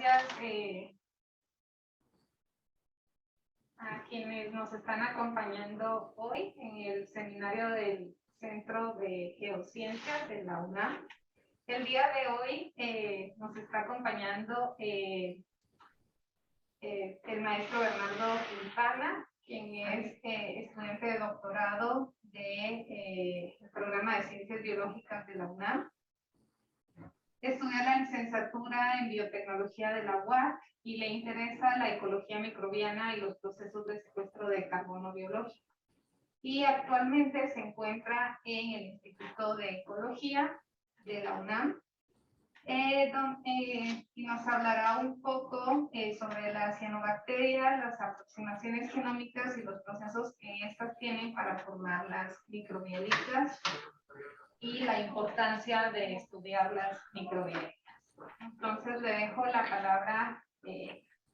gracias a quienes nos están acompañando hoy en el seminario del Centro de Geociencias de la UNAM. El día de hoy nos está acompañando el maestro Bernardo Quintana, quien es estudiante de doctorado del programa de Ciencias Biológicas de la UNAM. Estudia la licenciatura en Biotecnología de la UAC y le interesa la ecología microbiana y los procesos de secuestro de carbono biológico. Y actualmente se encuentra en el Instituto de Ecología de la UNAM, y nos hablará un poco sobre las cianobacterias, las aproximaciones genómicas y los procesos que estas tienen para formar las microbielitas y la importancia de estudiar las microbielitas. Entonces le dejo la palabra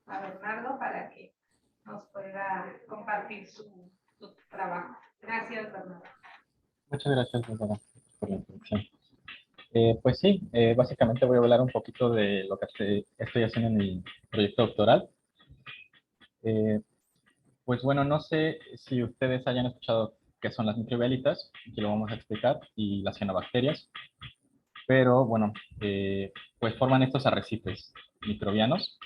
a Bernardo para que nos pueda compartir su trabajo. Gracias, Bernardo. Muchas gracias, Bárbara, por la introducción. Pues sí, básicamente voy a hablar un poquito de lo que estoy haciendo en mi proyecto doctoral. Pues bueno, no sé si ustedes hayan escuchado qué son las microbialitas, aquí lo vamos a explicar, y las cianobacterias, pero bueno, pues forman estos arrecifes microbianos.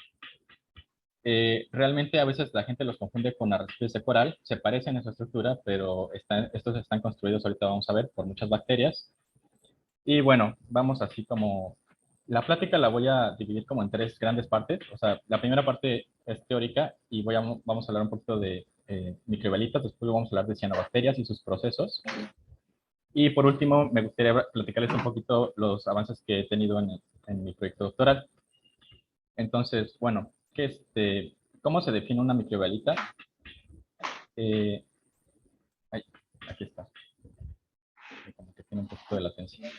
Realmente a veces la gente los confunde con arrecifes de coral, se parecen en su estructura, pero estos están construidos, ahorita vamos a ver, por muchas bacterias. Y bueno, vamos así como... La plática la voy a dividir como en tres grandes partes. O sea, la primera parte es teórica y vamos a hablar un poquito de microbialitas, después vamos a hablar de cianobacterias y sus procesos. Y por último, me gustaría platicarles un poquito los avances que he tenido en mi proyecto doctoral. Entonces, bueno, ¿cómo se define una microbialita? Aquí está. Como que tiene un poquito de latencia.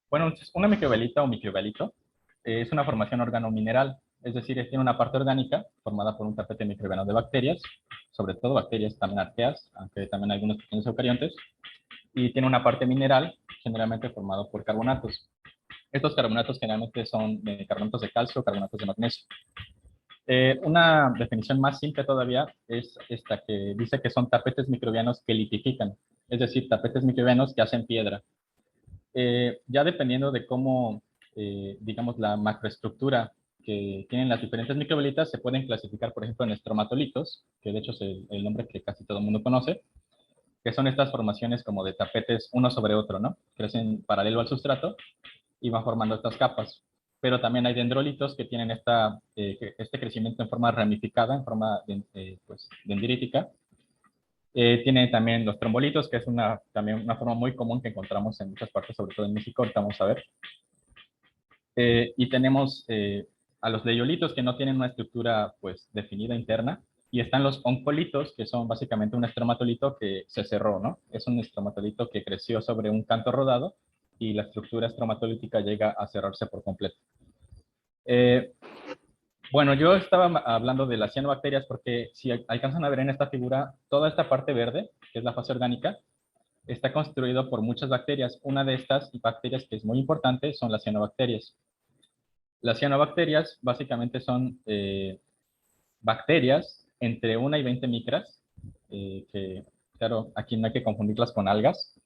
Bueno, una microbialita o microbialito es una formación organomineral, es decir, tiene una parte orgánica formada por un tapete microbiano de bacterias, sobre todo bacterias también arqueas, aunque también algunos pequeños eucariontes, y tiene una parte mineral, generalmente formado por carbonatos. Estos carbonatos generalmente son carbonatos de calcio o carbonatos de magnesio. Una definición más simple todavía es esta que dice que son tapetes microbianos que litifican, es decir, tapetes microbianos que hacen piedra. Ya dependiendo de cómo, digamos, la macroestructura que tienen las diferentes microbialitas, se pueden clasificar, por ejemplo, en estromatolitos, que de hecho es el nombre que casi todo el mundo conoce, que son estas formaciones como de tapetes uno sobre otro, ¿no? Crecen paralelo al sustrato y van formando estas capas. Pero también hay dendrolitos que tienen este crecimiento en forma ramificada, en forma pues, dendrítica. Tiene también los trombolitos, que es también una forma muy común que encontramos en muchas partes, sobre todo en México, ahorita vamos a ver. Y tenemos a los leiolitos, que no tienen una estructura pues, definida interna, y están los oncolitos, que son básicamente un estromatolito que se cerró, ¿no? Es un estromatolito que creció sobre un canto rodado, y la estructura estromatolítica llega a cerrarse por completo. Bueno, yo estaba hablando de las cianobacterias porque si alcanzan a ver en esta figura, toda esta parte verde, que es la fase orgánica, está construido por muchas bacterias. Una de estas bacterias que es muy importante son las cianobacterias. Las cianobacterias básicamente son bacterias entre 1 y 20 micras, que claro, aquí no hay que confundirlas con algas,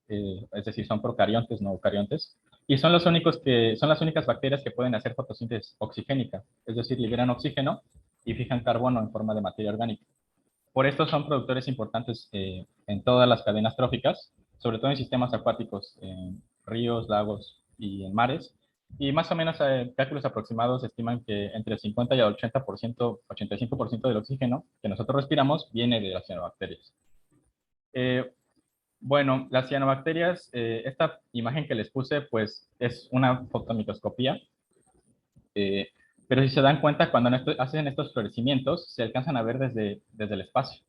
es decir, son procariontes, no eucariontes, y son las únicas bacterias que pueden hacer fotosíntesis oxigénica, es decir, liberan oxígeno y fijan carbono en forma de materia orgánica. Por esto son productores importantes en todas las cadenas tróficas, sobre todo en sistemas acuáticos, en ríos, lagos y en mares, y más o menos cálculos aproximados estiman que entre el 50 y el 80%, 85% del oxígeno que nosotros respiramos viene de las cianobacterias. Bueno, las cianobacterias, esta imagen que les puse, pues es una fotomicroscopía, pero si se dan cuenta, cuando hacen estos florecimientos, se alcanzan a ver desde el espacio.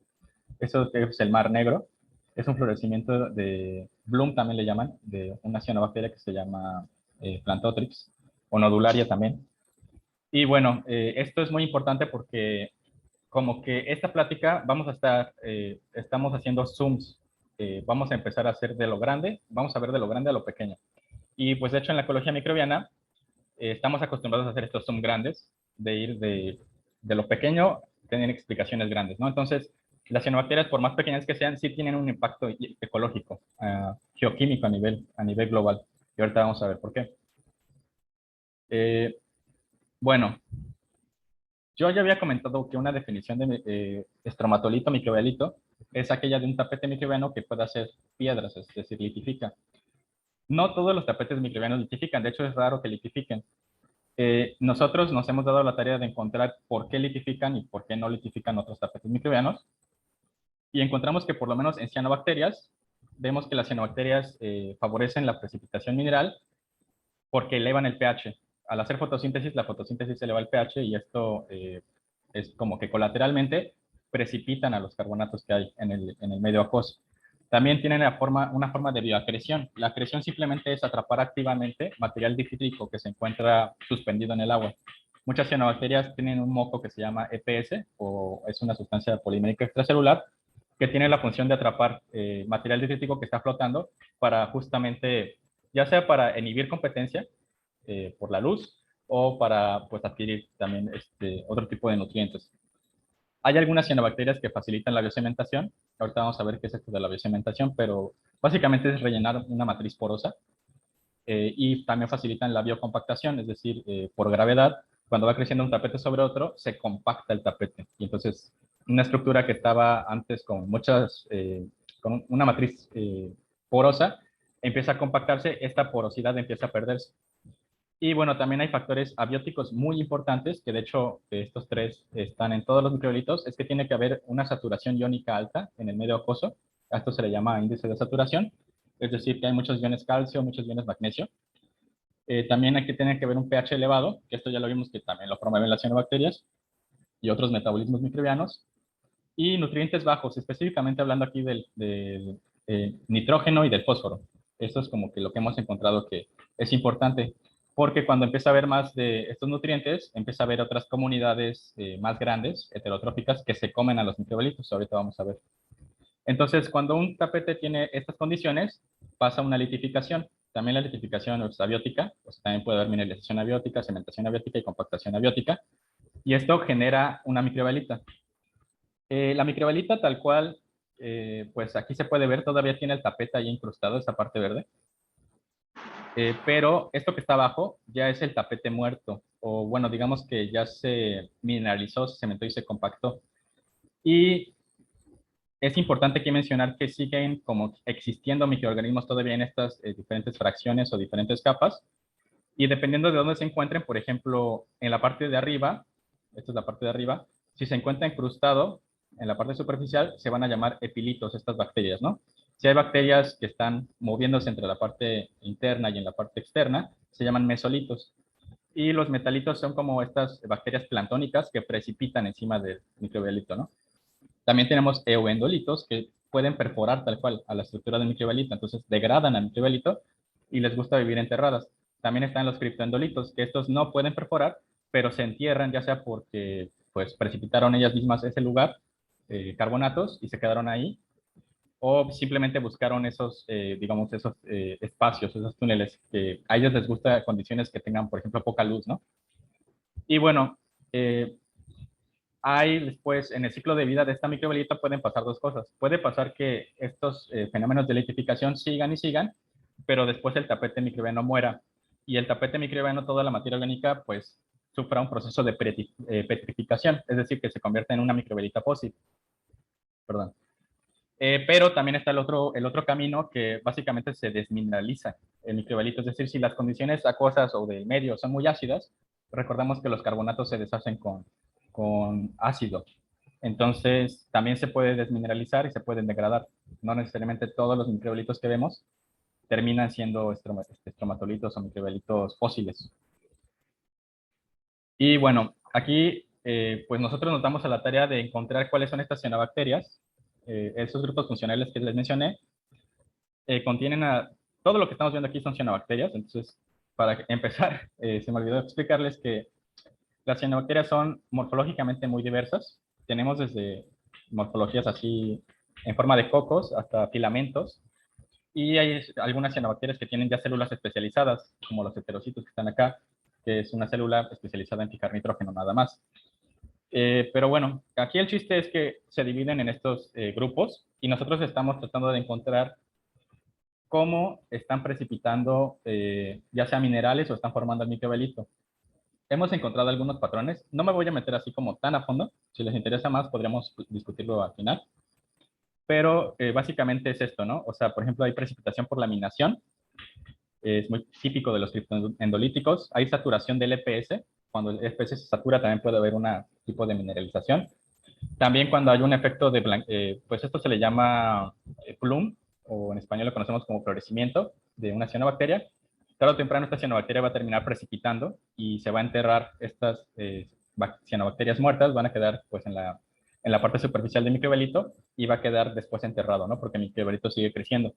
Eso es el mar negro, es un florecimiento de Bloom, también le llaman, de una cianobacteria que se llama Plantotrix, o nodularia también. Y bueno, esto es muy importante porque como que esta plática estamos haciendo zooms, vamos a empezar a hacer de lo grande, vamos a ver de lo grande a lo pequeño. Y pues de hecho en la ecología microbiana, estamos acostumbrados a hacer estos zoom grandes, de ir de lo pequeño, tener explicaciones grandes, ¿no? Entonces, las cianobacterias, por más pequeñas que sean, sí tienen un impacto ecológico, geoquímico a nivel global. Y ahorita vamos a ver por qué. Bueno, yo ya había comentado que una definición de estromatolito microbialito es aquella de un tapete microbiano que puede hacer piedras, es decir, litifica. No todos los tapetes microbianos litifican, de hecho es raro que litifiquen. Nosotros nos hemos dado la tarea de encontrar por qué litifican y por qué no litifican otros tapetes microbianos. Y encontramos que por lo menos en cianobacterias, vemos que las cianobacterias favorecen la precipitación mineral porque elevan el pH. Al hacer fotosíntesis, la fotosíntesis eleva el pH y esto es como que colateralmente precipitan a los carbonatos que hay en el medio acuoso. También tienen una forma de bioacreción. La acreción simplemente es atrapar activamente material difídrico que se encuentra suspendido en el agua. Muchas cianobacterias tienen un moco que se llama EPS, o es una sustancia polimérica extracelular, que tiene la función de atrapar material difídrico que está flotando para justamente, ya sea para inhibir competencia por la luz o para pues, adquirir también otro tipo de nutrientes. Hay algunas cianobacterias que facilitan la biocementación. Ahorita vamos a ver qué es esto de la biocementación, pero básicamente es rellenar una matriz porosa y también facilitan la biocompactación, es decir, por gravedad, cuando va creciendo un tapete sobre otro, se compacta el tapete. Y entonces, una estructura que estaba antes con con una matriz porosa, empieza a compactarse, esta porosidad empieza a perderse. Y bueno, también hay factores abióticos muy importantes, que de hecho estos tres están en todos los microbiolitos, es que tiene que haber una saturación iónica alta en el medio acuoso. A esto se le llama índice de saturación, es decir, que hay muchos iones calcio, muchos iones magnesio. También hay que tener que ver un pH elevado, que esto ya lo vimos que también lo promueven las cianobacterias y otros metabolismos microbianos. Y nutrientes bajos, específicamente hablando aquí del nitrógeno y del fósforo. Esto es como que lo que hemos encontrado que es importante, porque cuando empieza a haber más de estos nutrientes, empieza a haber otras comunidades más grandes, heterotróficas, que se comen a los microbiolitos. Ahorita vamos a ver. Entonces, cuando un tapete tiene estas condiciones, pasa una litificación. También la litificación es abiótica, pues también puede haber mineralización abiótica, cementación abiótica y compactación abiótica. Y esto genera una microbialita. La microbialita tal cual, pues aquí se puede ver, todavía tiene el tapete ahí incrustado, esa parte verde. Pero esto que está abajo ya es el tapete muerto, o bueno, digamos que ya se mineralizó, se cementó y se compactó. Y es importante aquí mencionar que siguen como existiendo microorganismos todavía en estas diferentes fracciones o diferentes capas, y dependiendo de dónde se encuentren, por ejemplo, en la parte de arriba, esta es la parte de arriba, si se encuentra incrustado en la parte superficial, se van a llamar epilitos estas bacterias, ¿no? Si hay bacterias que están moviéndose entre la parte interna y en la parte externa, se llaman mesolitos. Y los metalitos son como estas bacterias planctónicas que precipitan encima del microbialito, ¿no? También tenemos euendolitos que pueden perforar tal cual a la estructura del microbialito, entonces degradan al microbialito y les gusta vivir enterradas. También están los criptoendolitos, que estos no pueden perforar, pero se entierran ya sea porque pues precipitaron ellas mismas ese lugar, carbonatos, y se quedaron ahí, o simplemente buscaron esos, digamos, esos espacios, esos túneles, que a ellos les gusta condiciones que tengan, por ejemplo, poca luz, ¿no? Y bueno, hay después, en el ciclo de vida de esta microbialita pueden pasar dos cosas. Puede pasar que estos fenómenos de litificación sigan y sigan, pero después el tapete microbiano muera. Y el tapete microbiano, toda la materia orgánica, pues sufra un proceso de petrificación, es decir, que se convierta en una microbialita fósil. Perdón. Pero también está el otro camino que básicamente se desmineraliza el microbialito, es decir, si las condiciones acuosas o del medio son muy ácidas, recordamos que los carbonatos se deshacen con ácido. Entonces, también se puede desmineralizar y se pueden degradar. No necesariamente todos los microbialitos que vemos terminan siendo estromatolitos o microbialitos fósiles. Y bueno, aquí pues nosotros nos damos a la tarea de encontrar cuáles son estas cianobacterias. Esos grupos funcionales que les mencioné contienen todo lo que estamos viendo aquí son cianobacterias. Entonces, para empezar, se me olvidó explicarles que las cianobacterias son morfológicamente muy diversas. Tenemos desde morfologías así en forma de cocos hasta filamentos. Y hay algunas cianobacterias que tienen ya células especializadas, como los heterocitos que están acá. que es una célula especializada en fijar nitrógeno nada más. Pero bueno, aquí el chiste es que se dividen en estos grupos y nosotros estamos tratando de encontrar cómo están precipitando ya sea minerales o están formando el microbialito. Hemos encontrado algunos patrones. No me voy a meter así como tan a fondo. Si les interesa más, podríamos discutirlo al final. Pero básicamente es esto, ¿no? O sea, por ejemplo, hay precipitación por laminación. Es muy típico de los criptoendolíticos. Hay saturación del EPS. Cuando el EPS se satura, también puede haber un tipo de mineralización. También cuando hay un efecto de, pues esto se le llama plum, o en español lo conocemos como florecimiento de una cianobacteria. Tarde o temprano esta cianobacteria va a terminar precipitando y se va a enterrar estas cianobacterias muertas, van a quedar pues en la parte superficial del microbialito y va a quedar después enterrado, ¿no? Porque el microbialito sigue creciendo.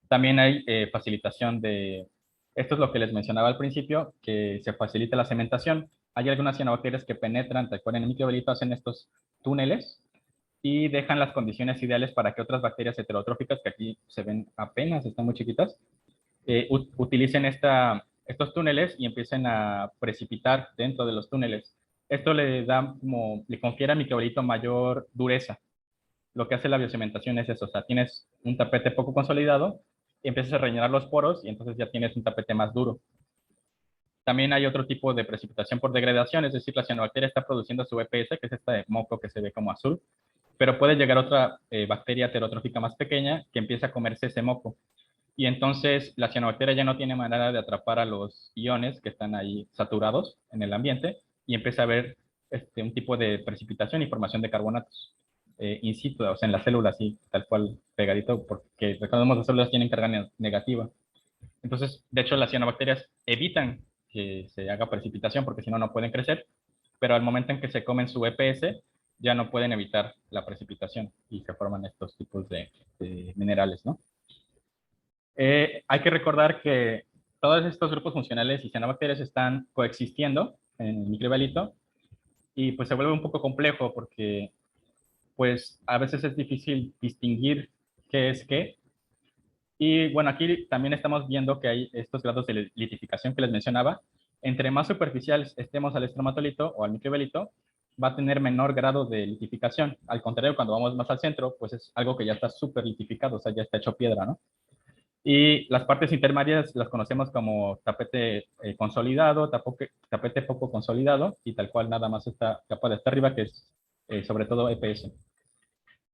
También hay facilitación de, esto es lo que les mencionaba al principio, que se facilita la cementación. Hay algunas cianobacterias que penetran, tal cual en el microbialito, hacen estos túneles y dejan las condiciones ideales para que otras bacterias heterotróficas, que aquí se ven apenas, están muy chiquitas, utilicen estos túneles y empiecen a precipitar dentro de los túneles. Esto le da como, le confiere al microbialito mayor dureza. Lo que hace la biocementación es eso, o sea, tienes un tapete poco consolidado, y empiezas a rellenar los poros y entonces ya tienes un tapete más duro. También hay otro tipo de precipitación por degradación, es decir, la cianobacteria está produciendo su EPS, que es este moco que se ve como azul, pero puede llegar otra bacteria heterotrófica más pequeña que empieza a comerse ese moco. Y entonces la cianobacteria ya no tiene manera de atrapar a los iones que están ahí saturados en el ambiente y empieza a haber un tipo de precipitación y formación de carbonatos in situ, o sea, en la célula así, tal cual pegadito, porque recordemos las células tienen carga negativa. Entonces, de hecho, las cianobacterias evitan que se haga precipitación porque si no, no pueden crecer, pero al momento en que se comen su EPS, ya no pueden evitar la precipitación y se forman estos tipos de minerales, ¿no? Hay que recordar que todos estos grupos funcionales y cianobacterias están coexistiendo en el microbialito y pues se vuelve un poco complejo porque pues a veces es difícil distinguir qué es qué. Y bueno, aquí también estamos viendo que hay estos grados de litificación que les mencionaba. Entre más superficiales estemos al estromatolito o al microbialito, va a tener menor grado de litificación. Al contrario, cuando vamos más al centro, pues es algo que ya está súper litificado, o sea, ya está hecho piedra, ¿no? Y las partes intermedias las conocemos como tapete consolidado, tapete poco consolidado, y tal cual nada más esta capa de hasta arriba, que es sobre todo EPS.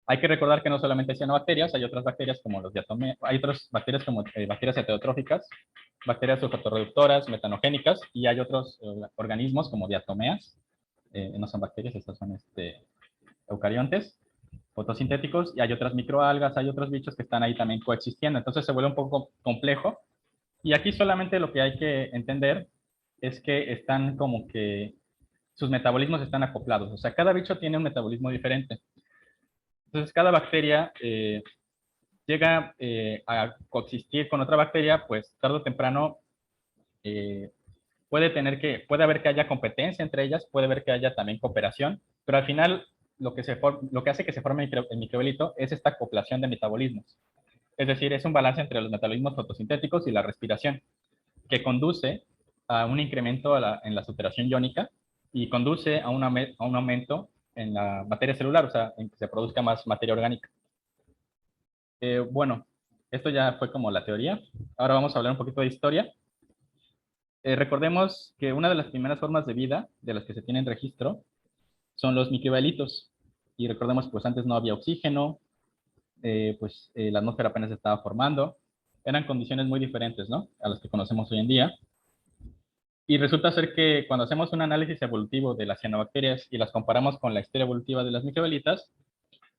Hay que recordar que no solamente hay cianobacterias, hay otras bacterias como los diatomeas, hay otras bacterias como bacterias heterotróficas, bacterias sulfotorreductoras, metanogénicas, y hay otros organismos como diatomeas, no son bacterias, estas son eucariontes, fotosintéticos, y hay otras microalgas, hay otros bichos que están ahí también coexistiendo. Entonces se vuelve un poco complejo. Y aquí solamente lo que hay que entender es que están como que sus metabolismos están acoplados. O sea, cada bicho tiene un metabolismo diferente. Entonces, cada bacteria llega a coexistir con otra bacteria, pues tarde o temprano eh, puede haber que haya competencia entre ellas, puede haber que haya también cooperación, pero al final lo que hace que se forme el microbialito es esta acoplación de metabolismos. Es decir, es un balance entre los metabolismos fotosintéticos y la respiración, que conduce a un incremento en la saturación iónica y conduce a un aumento en la materia celular, o sea, en que se produzca más materia orgánica. Bueno, esto ya fue como la teoría. Ahora vamos a hablar un poquito de historia. Recordemos que una de las primeras formas de vida de las que se tiene registro son los microbialitos. Y recordemos, pues antes no había oxígeno, la atmósfera apenas se estaba formando. Eran condiciones muy diferentes, ¿no? A las que conocemos hoy en día. Y resulta ser que cuando hacemos un análisis evolutivo de las cianobacterias y las comparamos con la historia evolutiva de las microbialitas,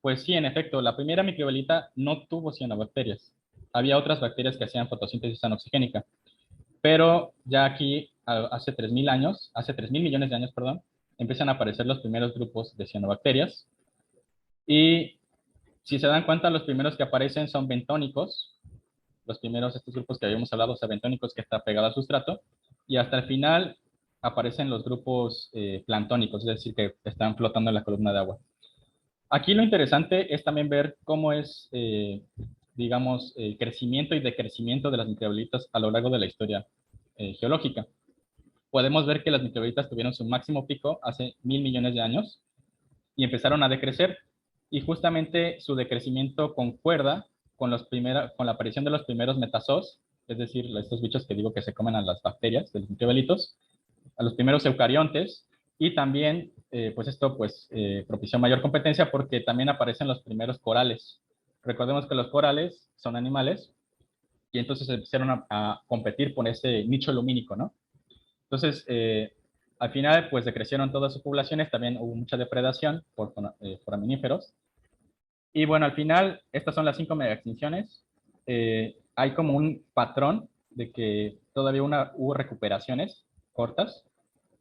pues sí, en efecto, la primera microbialita no tuvo cianobacterias. Había otras bacterias que hacían fotosíntesis anoxigénica. Pero ya aquí, hace 3.000 años, hace 3.000 millones de años, perdón, empiezan a aparecer los primeros grupos de cianobacterias. Y si se dan cuenta, los primeros que aparecen son bentónicos. Los primeros, estos grupos que habíamos hablado, o sea, bentónicos que está pegado al sustrato. Y hasta el final aparecen los grupos planctónicos, es decir, que están flotando en la columna de agua. Aquí lo interesante es también ver cómo es, digamos, el crecimiento y decrecimiento de las microbialitas a lo largo de la historia geológica. podemos ver que las microbiolitas tuvieron su máximo pico hace 1.000 millones de años y empezaron a decrecer. Y justamente su decrecimiento concuerda con, con la aparición de los primeros metazoos, es decir, estos bichos que digo que se comen a las bacterias de los microbiolitos, a los primeros eucariontes, y también, pues esto propició mayor competencia porque también aparecen los primeros corales. Recordemos que los corales son animales y entonces empezaron a competir por ese nicho lumínico, ¿no? Entonces, al final, pues decrecieron todas sus poblaciones, también hubo mucha depredación por foraminíferos. Y bueno, al final, estas son las 5 mega extinciones. Hay como un patrón de que todavía hubo recuperaciones cortas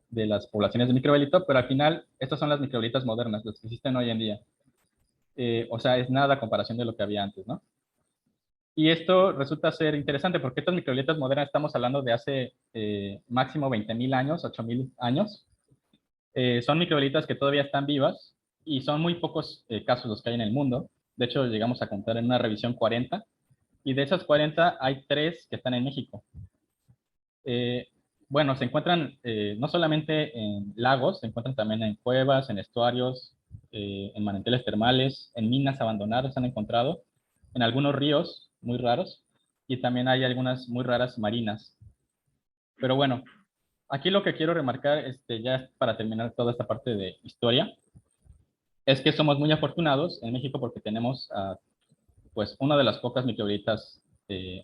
de las poblaciones de microbiolito, pero al final, estas son las microbiolitas modernas, las que existen hoy en día. O sea, es nada a comparación de lo que había antes, ¿no? Y esto resulta ser interesante porque estas microbiolitas modernas estamos hablando de hace máximo 20.000 años, 8.000 años. Son microbiolitas que todavía están vivas y son muy pocos casos los que hay en el mundo. De hecho, llegamos a contar en una revisión 40 y de esas 40 hay 3 que están en México. Bueno, se encuentran no solamente en lagos, se encuentran también en cuevas, en estuarios, en manantiales termales, en minas abandonadas se han encontrado, en algunos ríos muy raros y también hay algunas muy raras marinas. Pero bueno, aquí lo que quiero remarcar, ya para terminar toda esta parte de historia, es que somos muy afortunados en México porque tenemos pues una de las pocas microbiolitas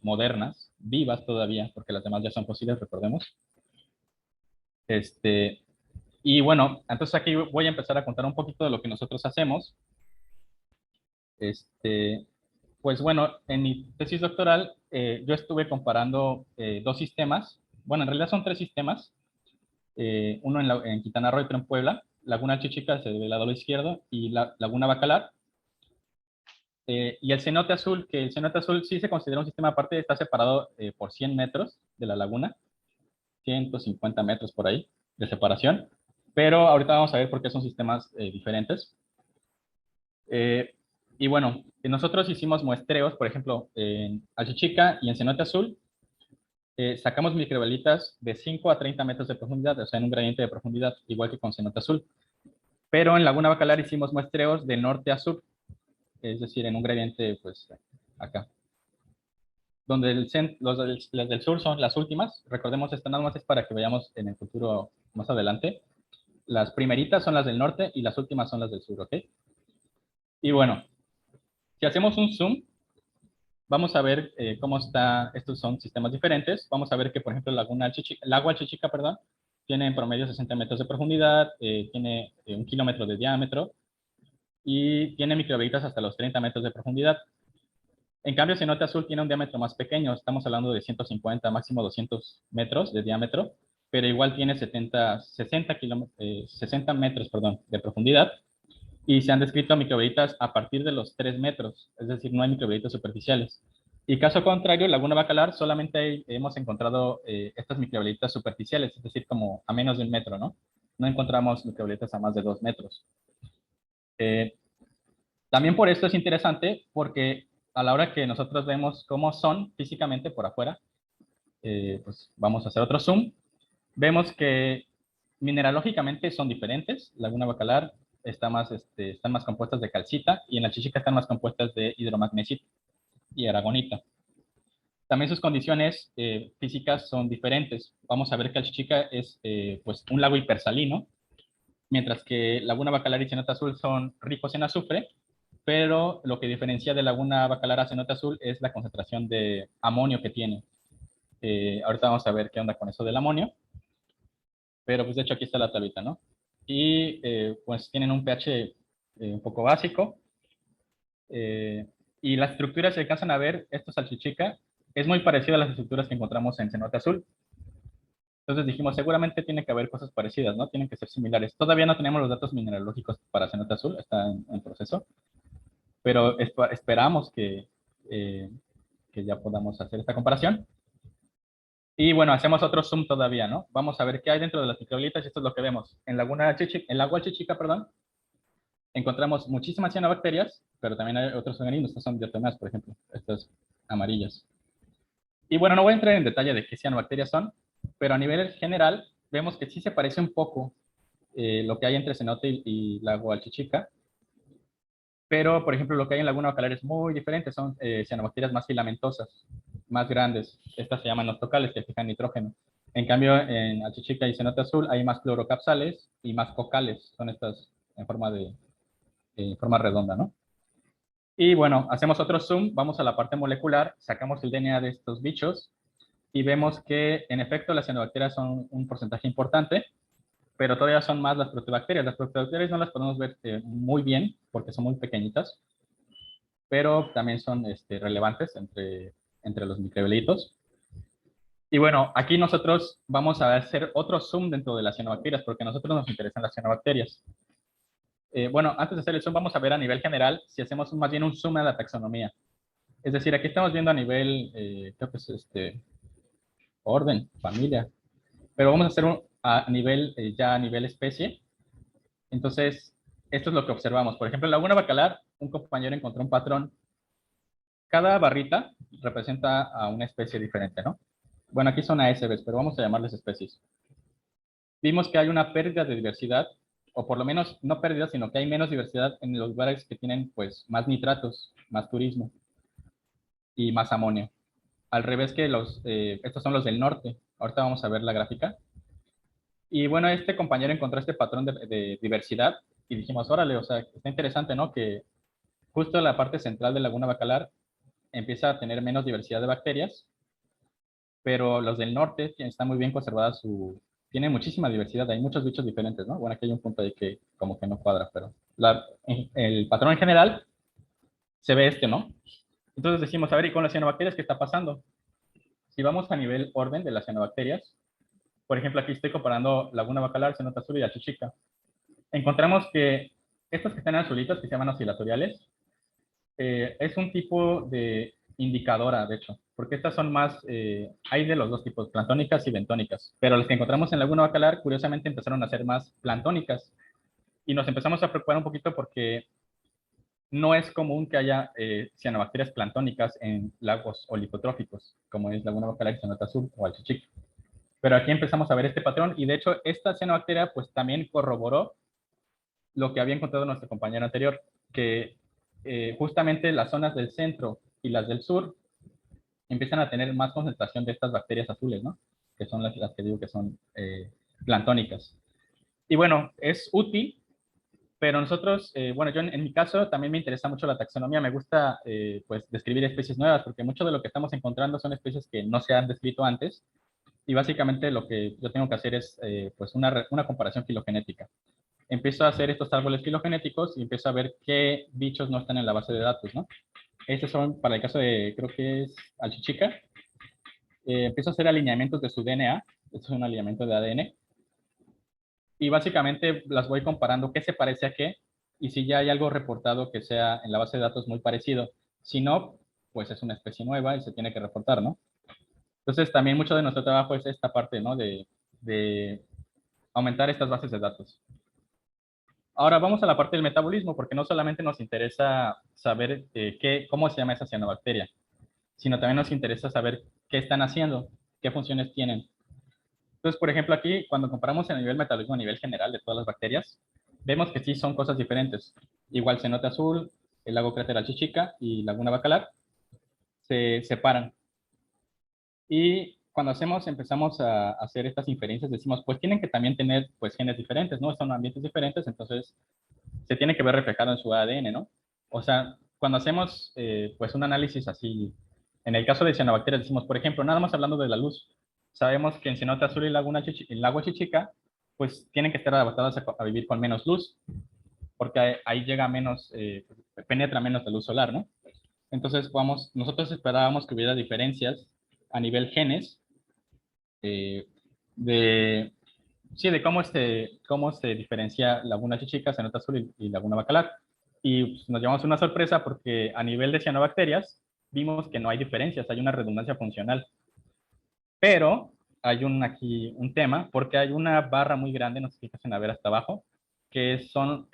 modernas, vivas todavía, porque las demás ya son fósiles, recordemos. Y bueno, entonces aquí voy a empezar a contar un poquito de lo que nosotros hacemos. Pues bueno, en mi tesis doctoral yo estuve comparando 2 sistemas. Bueno, en realidad son 3 sistemas. Uno en Quintana Roo y otro en Puebla. Laguna Chichica del lado izquierdo y la Laguna Bacalar. Y el cenote azul, que el cenote azul sí se considera un sistema aparte, está separado por 100 metros de la laguna, 150 metros por ahí de separación, pero ahorita vamos a ver por qué son sistemas diferentes. Y bueno, nosotros hicimos muestreos, por ejemplo, en Achichica y en cenote azul, sacamos microbiolitas de 5 a 30 metros de profundidad, o sea, en un gradiente de profundidad, igual que con cenote azul. Pero en Laguna Bacalar hicimos muestreos de norte a sur, es decir, en un gradiente, pues, acá. Donde las del sur son las últimas. Recordemos, esto nada más es para que veamos en el futuro más adelante. Las primeritas son las del norte y las últimas son las del sur, ¿ok? Y bueno, si hacemos un zoom, vamos a ver cómo está, estos son sistemas diferentes. Vamos a ver que, por ejemplo, el lago Alchichica, perdón, tiene en promedio 60 metros de profundidad, tiene 1 kilómetro de diámetro y tiene microbiolitas hasta los 30 metros de profundidad. En cambio, cenote azul tiene un diámetro más pequeño, estamos hablando de 150, máximo 200 metros de diámetro, pero igual tiene 60 metros, perdón, de profundidad, y se han descrito microbiolitas a partir de los 3 metros, es decir, no hay microbiolitas superficiales. Y caso contrario, Laguna Bacalar solamente hemos encontrado estas microbiolitas superficiales, es decir, como a menos de 1 metro, ¿no? No encontramos microbiolitas a más de 2 metros. También por esto es interesante, porque a la hora que nosotros vemos cómo son físicamente por afuera, pues vamos a hacer otro zoom, vemos que mineralógicamente son diferentes. Laguna Bacalar están más compuestas de calcita y en la Chichica están más compuestas de hidromagnesita y aragonita. También sus condiciones físicas son diferentes. Vamos a ver que el Chichica es pues un lago hipersalino, mientras que Laguna Bacalar y Cenote Azul son ricos en azufre, pero lo que diferencia de Laguna Bacalar a Cenote Azul es la concentración de amonio que tiene. Ahorita vamos a ver qué onda con eso del amonio, pero pues de hecho aquí está la tablita, ¿no? Y pues tienen un pH un poco básico, y las estructuras se alcanzan a ver, esto salchichica, es muy parecido a las estructuras que encontramos en Cenote Azul. Entonces dijimos, seguramente tiene que haber cosas parecidas, ¿no? Tienen que ser similares. Todavía no tenemos los datos mineralógicos para Cenote Azul, está en proceso, pero esperamos que ya podamos hacer esta comparación. Y bueno, hacemos otro zoom todavía, ¿no? Vamos a ver qué hay dentro de las microbiolitas y esto es lo que vemos. En el agua Chichica, perdón, encontramos muchísimas cianobacterias, pero también hay otros organismos, estos son diatomeas, por ejemplo, estas amarillas. Y bueno, no voy a entrar en detalle de qué cianobacterias son, pero a nivel general, vemos que sí se parece un poco lo que hay entre cenote y lago Alchichica, pero, por ejemplo, lo que hay en Laguna Bacalar es muy diferente, son cianobacterias más filamentosas, más grandes. Estas se llaman noctocales, que fijan nitrógeno. En cambio, en Alchichica y cenote azul hay más clorocapsales y más cocales, son estas en forma redonda, ¿no? Y bueno, hacemos otro zoom, vamos a la parte molecular, sacamos el DNA de estos bichos y vemos que, en efecto, las cianobacterias son un porcentaje importante, pero todavía son más las proteobacterias. Las proteobacterias no las podemos ver muy bien porque son muy pequeñitas, pero también son relevantes entre los microbiolitos. Y bueno, aquí nosotros vamos a hacer otro zoom dentro de las cianobacterias, porque a nosotros nos interesan las cianobacterias. Bueno, antes de hacer el zoom, vamos a ver a nivel general si hacemos más bien un zoom a la taxonomía. Es decir, aquí estamos viendo a nivel, creo que es orden, familia, pero vamos a hacer a nivel, ya a nivel especie. Entonces, esto es lo que observamos. Por ejemplo, en Laguna Bacalar, un compañero encontró un patrón. Cada barrita representa a una especie diferente, ¿no? Bueno, aquí son ASBs, pero vamos a llamarles especies. Vimos que hay una pérdida de diversidad, o por lo menos no pérdida, sino que hay menos diversidad en los lugares que tienen pues más nitratos, más turismo y más amonio. Al revés que estos son los del norte. Ahorita vamos a ver la gráfica. Y bueno, este compañero encontró este patrón de diversidad y dijimos, órale, o sea, está interesante, ¿no? Que justo la parte central de Laguna Bacalar empieza a tener menos diversidad de bacterias, pero los del norte están muy bien conservadas tienen muchísima diversidad, hay muchos bichos diferentes, ¿no? Bueno, aquí hay un punto ahí que como que no cuadra, pero el patrón en general se ve ¿no? Entonces decimos, a ver, ¿y con las cianobacterias qué está pasando? Si vamos a nivel orden de las cianobacterias, por ejemplo, aquí estoy comparando Laguna Bacalar, cenote azul y Alchichica. Encontramos que estos que están en azulitos, que se llaman oscilatoriales, es un tipo de indicadora, de hecho, porque estas son más, hay de los dos tipos, planctónicas y bentónicas, pero las que encontramos en Laguna Bacalar, curiosamente, empezaron a ser más planctónicas, y nos empezamos a preocupar un poquito porque no es común que haya cianobacterias planctónicas en lagos oligotróficos, como es Laguna Bacalar, cenote azul o Alchichica. Pero aquí empezamos a ver este patrón, y de hecho, esta cianobacteria pues también corroboró lo que había encontrado nuestro compañero anterior, que justamente las zonas del centro y las del sur empiezan a tener más concentración de estas bacterias azules, ¿no? Que son las que digo que son planctónicas. Y bueno, es útil, pero nosotros, bueno, yo en mi caso también me interesa mucho la taxonomía, me gusta pues describir especies nuevas, porque mucho de lo que estamos encontrando son especies que no se han descrito antes, y básicamente lo que yo tengo que hacer es pues una comparación filogenética. Empiezo a hacer estos árboles filogenéticos y empiezo a ver qué bichos no están en la base de datos, ¿no? Estos son, para el caso de, creo que es Alchichica, empiezo a hacer alineamientos de su DNA, esto es un alineamiento de ADN, y básicamente las voy comparando qué se parece a qué, y si ya hay algo reportado que sea en la base de datos muy parecido. Si no, pues es una especie nueva y se tiene que reportar, ¿no? Entonces, también mucho de nuestro trabajo es esta parte, ¿no? De aumentar estas bases de datos. Ahora vamos a la parte del metabolismo, porque no solamente nos interesa saber cómo se llama esa cianobacteria, sino también nos interesa saber qué están haciendo, qué funciones tienen. Entonces, por ejemplo, aquí, cuando comparamos el nivel metabolismo a nivel general de todas las bacterias, vemos que sí son cosas diferentes. Igual cenote azul, el lago cráter Alchichica y Laguna Bacalar se separan. Y cuando empezamos a hacer estas inferencias, decimos, pues tienen que también tener pues genes diferentes, ¿no? Son ambientes diferentes, entonces se tiene que ver reflejado en su ADN, ¿no? O sea, cuando hacemos pues un análisis así, en el caso de cianobacterias decimos, por ejemplo, nada más hablando de la luz, sabemos que en cenote azul y el lago Chichica, pues tienen que estar adaptadas a vivir con menos luz, porque ahí llega menos, penetra menos la luz solar, ¿no? Entonces, nosotros esperábamos que hubiera diferencias a nivel genes eh, de, sí, de cómo se diferencia Laguna Chichica, cenote azul y Laguna Bacalar. Y pues, nos llevamos una sorpresa porque a nivel de cianobacterias vimos que no hay diferencias, hay una redundancia funcional. Pero hay aquí un tema, porque hay una barra muy grande, no sé si fijan a ver hasta abajo, que son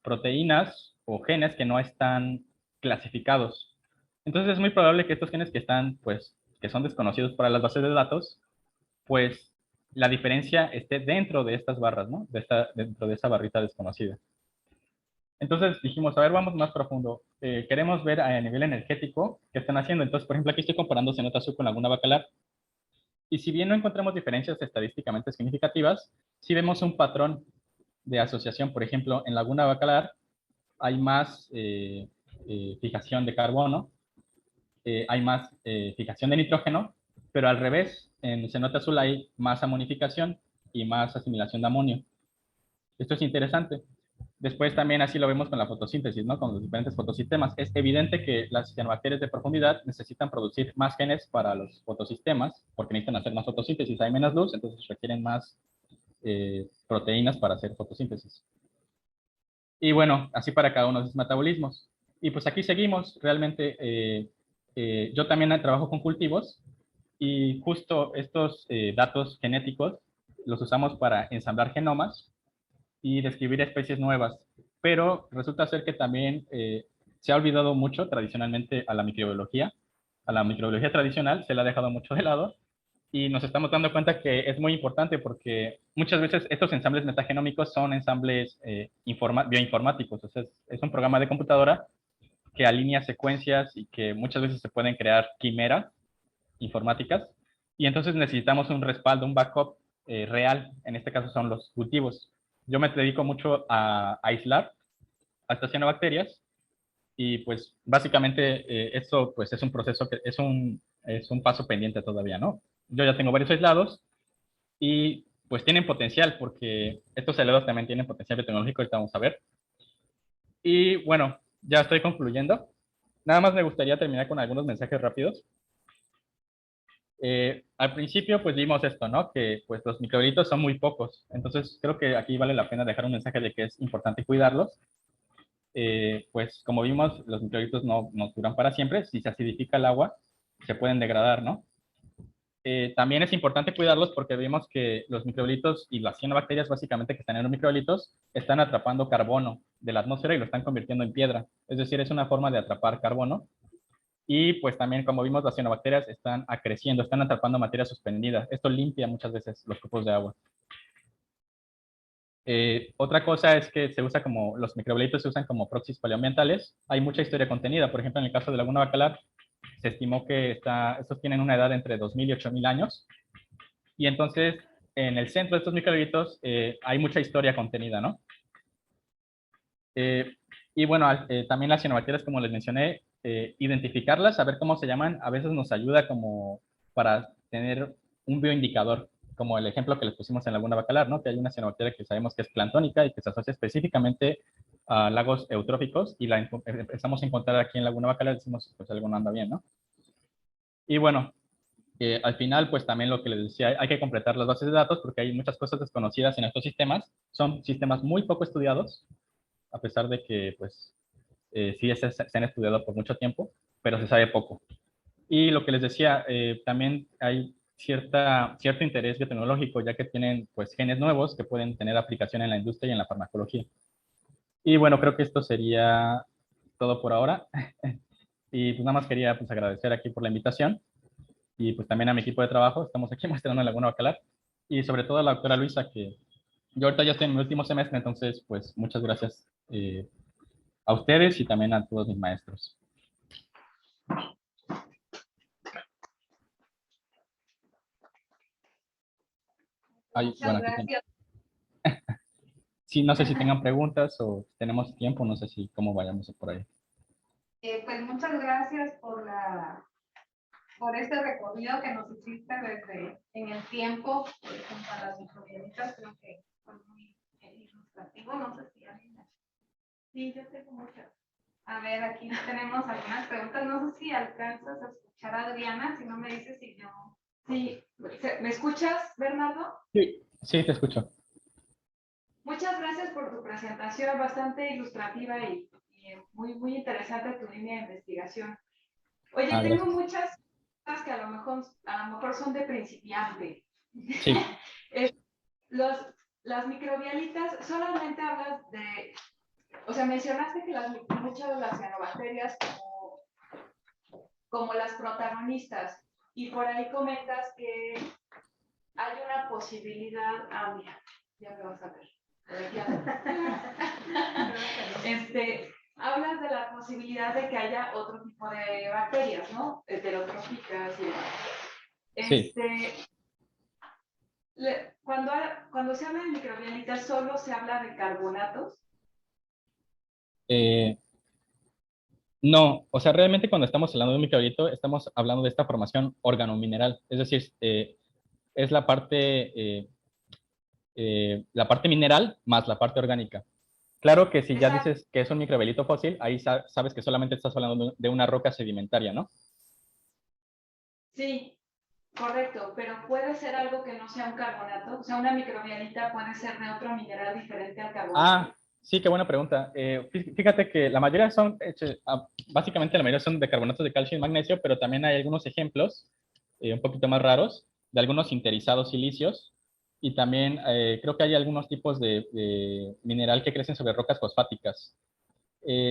proteínas o genes que no están clasificados. Entonces es muy probable que estos genes que están, pues, que son desconocidos para las bases de datos, pues la diferencia esté dentro de estas barras, ¿no? Dentro de esa barrita desconocida. Entonces dijimos, a ver, vamos más profundo. Queremos ver a nivel energético qué están haciendo. Entonces, por ejemplo, aquí estoy comparando cenote azul con Laguna Bacalar. Y si bien no encontramos diferencias estadísticamente significativas, sí vemos un patrón de asociación. Por ejemplo, en Laguna Bacalar hay más fijación de carbono, hay más fijación de nitrógeno, pero al revés, en el cenote azul hay más amonificación y más asimilación de amonio. Esto es interesante. Después también así lo vemos con la fotosíntesis, ¿no? Con los diferentes fotosistemas. Es evidente que las cianobacterias de profundidad necesitan producir más genes para los fotosistemas, porque necesitan hacer más fotosíntesis. Hay menos luz, entonces requieren más proteínas para hacer fotosíntesis. Y bueno, así para cada uno de esos metabolismos. Y pues aquí seguimos. Realmente yo también trabajo con cultivos y justo estos datos genéticos los usamos para ensamblar genomas y describir especies nuevas. Pero resulta ser que también se ha olvidado mucho tradicionalmente a la microbiología tradicional se la ha dejado mucho de lado y nos estamos dando cuenta que es muy importante porque muchas veces estos ensambles metagenómicos son ensambles bioinformáticos, o sea, es un programa de computadora que alinea secuencias y que muchas veces se pueden crear quimeras informáticas y entonces necesitamos un respaldo, un backup real, en este caso son los cultivos. Yo me dedico mucho a aislar a estas cianobacterias y pues básicamente esto pues es un proceso que es un paso pendiente todavía, ¿no? Yo ya tengo varios aislados y pues tienen potencial porque estos aislados también tienen potencial biotecnológico, ahorita vamos a ver. Y bueno, ya estoy concluyendo. Nada más me gustaría terminar con algunos mensajes rápidos. Al principio pues vimos esto, ¿no? Que pues los microbiolitos son muy pocos. Entonces creo que aquí vale la pena dejar un mensaje de que es importante cuidarlos. Pues como vimos, los microbiolitos no duran para siempre. Si se acidifica el agua, se pueden degradar, ¿no? También es importante cuidarlos porque vimos que los microbiolitos y las cianobacterias básicamente que están en los microbiolitos están atrapando carbono de la atmósfera y lo están convirtiendo en piedra. Es decir, es una forma de atrapar carbono. Y pues también, como vimos, las cianobacterias están acreciendo, están atrapando materia suspendida. Esto limpia muchas veces los cupos de agua. Otra cosa es que se usa como, los microbiolitos se usan como proxies paleoambientales. Hay mucha historia contenida. Por ejemplo, en el caso de Laguna Bacalar, se estimó que estos tienen una edad entre 2000 y 8000 años. Y entonces, en el centro de estos microbiolitos hay mucha historia contenida, ¿no? Y bueno, también las cianobacterias, como les mencioné, identificarlas, saber cómo se llaman, a veces nos ayuda como para tener un bioindicador, como el ejemplo que les pusimos en Laguna Bacalar, ¿no? Que hay una cianobacteria que sabemos que es planctónica y que se asocia específicamente a lagos eutróficos y la empezamos a encontrar aquí en Laguna Bacalar, decimos, pues algo no anda bien, ¿no? Y bueno, al final, pues también lo que les decía, hay que completar las bases de datos porque hay muchas cosas desconocidas en estos sistemas. Son sistemas muy poco estudiados, a pesar de que, pues, sí se han estudiado por mucho tiempo, pero se sabe poco. Y lo que les decía, también hay cierto interés biotecnológico, ya que tienen, pues, genes nuevos que pueden tener aplicación en la industria y en la farmacología. Y bueno, creo que esto sería todo por ahora. Y pues nada más quería, pues, agradecer aquí por la invitación y pues también a mi equipo de trabajo. Estamos aquí mostrando en Laguna Bacalar y sobre todo a la doctora Luisa, que yo ahorita ya estoy en mi último semestre, entonces pues muchas gracias a ustedes y también a todos mis maestros. Ay, Muchas bueno, gracias. sí, no sé si tengan preguntas o tenemos tiempo, no sé si cómo vayamos por ahí. Pues muchas gracias por este recorrido que nos hiciste desde en el tiempo, por ejemplo, a las microbiolitas, creo que fue muy ilustrativo, no sé si alguien... Sí, yo tengo muchas. A ver, aquí tenemos algunas preguntas, no sé si alcanzas a escuchar a Adriana, si no me dices si yo... Sí, ¿me escuchas, Bernardo? Sí, sí, te escucho. Muchas gracias por tu presentación, bastante ilustrativa y muy interesante tu línea de investigación. Oye, tengo Gracias. muchas cosas que a lo mejor son de principiante. Sí. Las microbialitas, solamente hablas de, o sea, mencionaste que muchas de las cianobacterias como las protagonistas, y por ahí comentas que hay una posibilidad, mira, ya me vas a ver. Hablas de la posibilidad de que haya otro tipo de bacterias, ¿no? Heterotróficas y Sí. Cuando se habla de microbialitas, ¿solo se habla de carbonatos? No, o sea, realmente cuando estamos hablando de un microbiolito, estamos hablando de esta formación organomineral. Es decir, es la parte mineral más la parte orgánica. Claro que si ya Exacto. dices que es un microbiolito fósil, ahí sabes que solamente estás hablando de una roca sedimentaria, ¿no? Sí, correcto, pero puede ser algo que no sea un carbonato, o sea, una microbialita puede ser de otro mineral diferente al carbonato. Sí, qué buena pregunta. Fíjate que la mayoría son, básicamente la mayoría son de carbonatos de calcio y magnesio, pero también hay algunos ejemplos un poquito más raros de algunos sinterizados silicios y también creo que hay algunos tipos de mineral que crecen sobre rocas fosfáticas.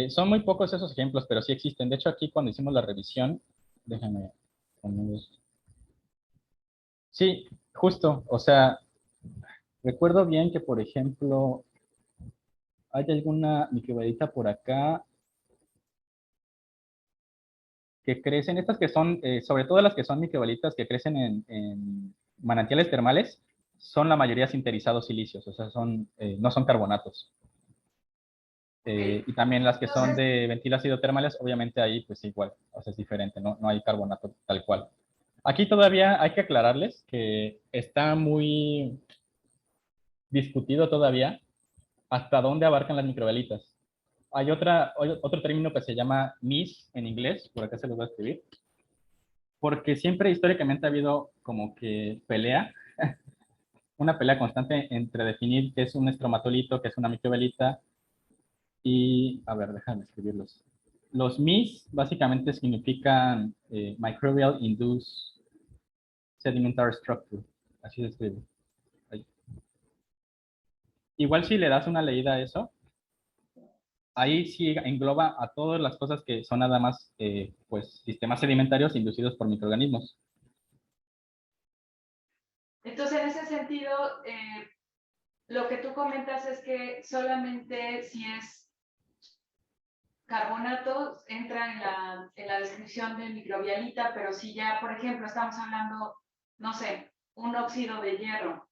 Son muy pocos esos ejemplos, pero sí existen. De hecho, aquí cuando hicimos la revisión, déjame poner. Sí, justo, o sea, recuerdo bien que, por ejemplo, hay alguna microbialita por acá que crecen, estas que son, sobre todo las que son microbialitas que crecen en manantiales termales, son la mayoría sinterizados silicios, o sea, no son carbonatos. Y también las que son Entonces, de ventilácido termales, obviamente ahí pues igual, o sea, es diferente, no hay carbonato tal cual. Aquí todavía hay que aclararles que está muy discutido todavía hasta dónde abarcan las microbialitas. Hay otro término que se llama MIS en inglés, por acá se lo voy a escribir, porque siempre históricamente ha habido como que una pelea constante entre definir qué es un estromatolito, qué es una microbialita, y, a ver, déjame escribirlos. Los MIS básicamente significan Microbial Induced Sedimentary Structure, así se escribe. Ahí. Igual si le das una leída a eso, ahí sí engloba a todas las cosas que son nada más pues, sistemas sedimentarios inducidos por microorganismos. entonces, en ese sentido, lo que tú comentas es que solamente si es carbonato entra en la descripción de microbialita, pero si ya, por ejemplo, estamos hablando, no sé, un óxido de hierro,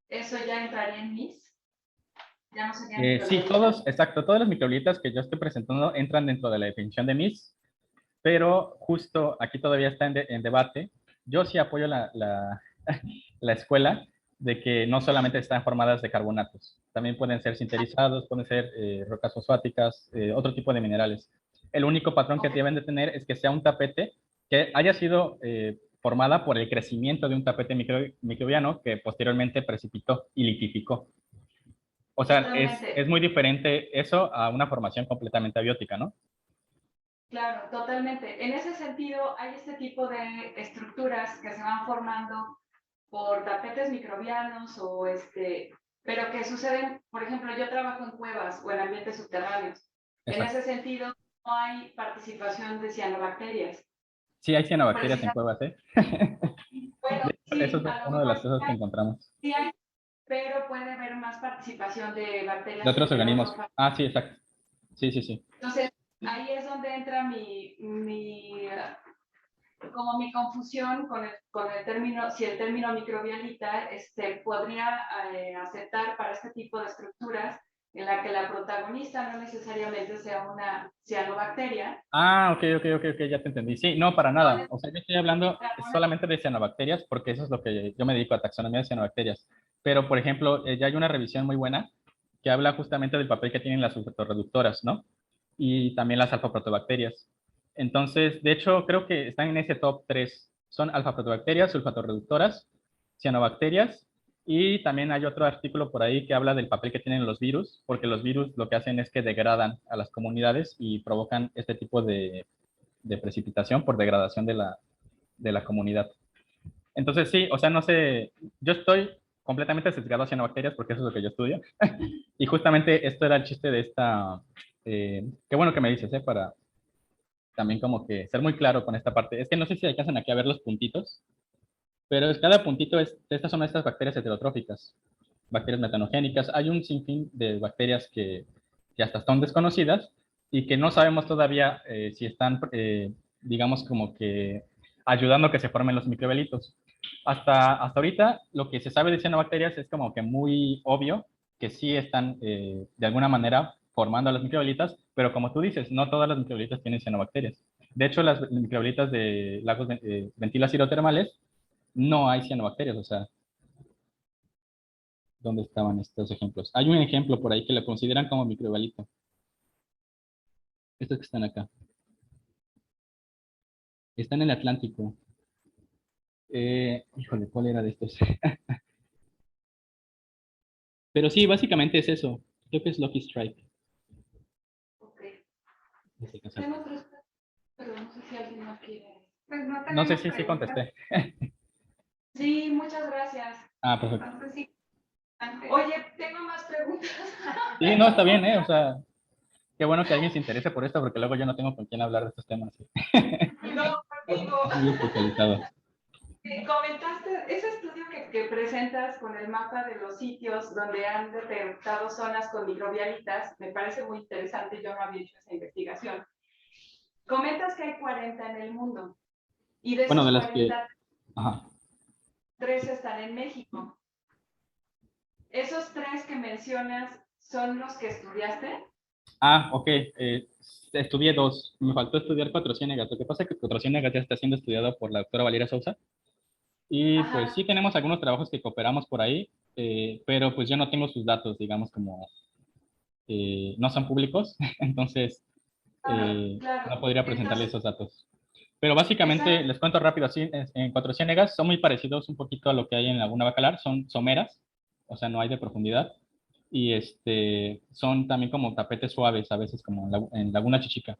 ¿eso ya entraría en MIS? ¿Ya no sería Sí, microbialita? exacto, todas las microbialitas que yo estoy presentando entran dentro de la definición de MIS, pero justo aquí todavía está en debate. Yo sí apoyo la escuela de que no solamente están formadas de carbonatos, también pueden ser sinterizados, pueden ser rocas fosfáticas, otro tipo de minerales. El único patrón que deben de tener es que sea un tapete que haya sido formada por el crecimiento de un tapete microbiano que posteriormente precipitó y litificó. O sea, es Totalmente, muy diferente eso a una formación completamente abiótica, ¿no? claro, totalmente. En ese sentido, hay este tipo de estructuras que se van formando por tapetes microbianos pero que suceden, por ejemplo, yo trabajo en cuevas o en ambientes subterráneos. En Exacto. ese sentido, no hay participación de cianobacterias. Sí, hay cianobacterias en Precisamente, cuevas, ¿eh? bueno, Eso sí, es a lo una de las mejor cosas que encontramos. sí hay, pero puede haber más participación de De bacterias otros organismos. heterótrofas. Sí, exacto. Sí, sí, sí. Entonces, ahí es donde entra como mi confusión con el término, si el término microbialita podría aceptar para este tipo de estructuras en la que la protagonista no necesariamente sea una cianobacteria. Ok, ya te entendí. Sí, no, para nada. O sea, yo estoy hablando solamente de cianobacterias porque eso es lo que yo me dedico a taxonomía de cianobacterias. Pero, por ejemplo, ya hay una revisión muy buena que habla justamente del papel que tienen las sulfatorreductoras, ¿no? Y también las alfa-protobacterias. Entonces, de hecho, creo que están en ese top 3. Son alfa-protobacterias, sulfatorreductoras, cianobacterias, y también hay otro artículo por ahí que habla del papel que tienen los virus, porque los virus lo que hacen es que degradan a las comunidades y provocan este tipo de precipitación por degradación de la comunidad. Entonces, sí, o sea, no sé, yo estoy completamente sesgado hacia cianobacterias porque eso es lo que yo estudio. Y justamente esto era el chiste de qué bueno que me dices, para también como que ser muy claro con esta parte. Es que no sé si alcanzan aquí a ver los puntitos. Pero cada puntito estas son estas bacterias heterotróficas, bacterias metanogénicas. Hay un sinfín de bacterias que hasta están desconocidas y que no sabemos todavía si están, digamos, como que ayudando a que se formen los microbialitos. Hasta ahorita, lo que se sabe de cianobacterias es como que muy obvio que sí están, de alguna manera, formando a las microbialitas, pero como tú dices, no todas las microbialitas tienen cianobacterias. De hecho, las microbialitas de lagos ventilas hidrotermales no hay cianobacterias, o sea, ¿dónde estaban estos ejemplos? Hay un ejemplo por ahí que lo consideran como microbialito. Estos que están acá. Están en el Atlántico. Híjole, ¿cuál era de estos? Pero sí, básicamente es eso. Creo que es Lucky Strike. Ok. Ese caso. Tengo otras preguntas, pero no sé si alguien más quiere. Pues no No sé tenemos si sí preguntas. contesté. Sí, muchas gracias. Ah, perfecto. Entonces sí, antes. Oye, tengo más preguntas. Sí, no, está bien, ¿eh? O sea, qué bueno que alguien se interese por esto, porque luego yo no tengo con quién hablar de estos temas. ¿Sí? No, amigo. Es muy especializado. Comentaste ese estudio que presentas con el mapa de los sitios donde han detectado zonas con microbialitas, me parece muy interesante, yo no había hecho esa investigación. Comentas que hay 40 en el mundo y de Bueno, esos de las que... 40, Ajá. 3 están en México. ¿Esos 3 que mencionas son los que estudiaste? Ah, ok. Estudié dos. Me faltó estudiar Cuatro Ciénegas. Lo que pasa es que Cuatro Ciénegas ya está siendo estudiado por la doctora Valeria Sousa. Y pues Ajá. sí tenemos algunos trabajos que cooperamos por ahí, pero pues yo no tengo sus datos, digamos, como no son públicos, entonces Claro, no claro. podría presentarle Entonces, esos datos. Pero básicamente, esa, les cuento rápido, así, en Cuatro Ciénegas son muy parecidos un poquito a lo que hay en Laguna Bacalar, son someras, o sea, no hay de profundidad, y son también como tapetes suaves, a veces como en Laguna Chichica.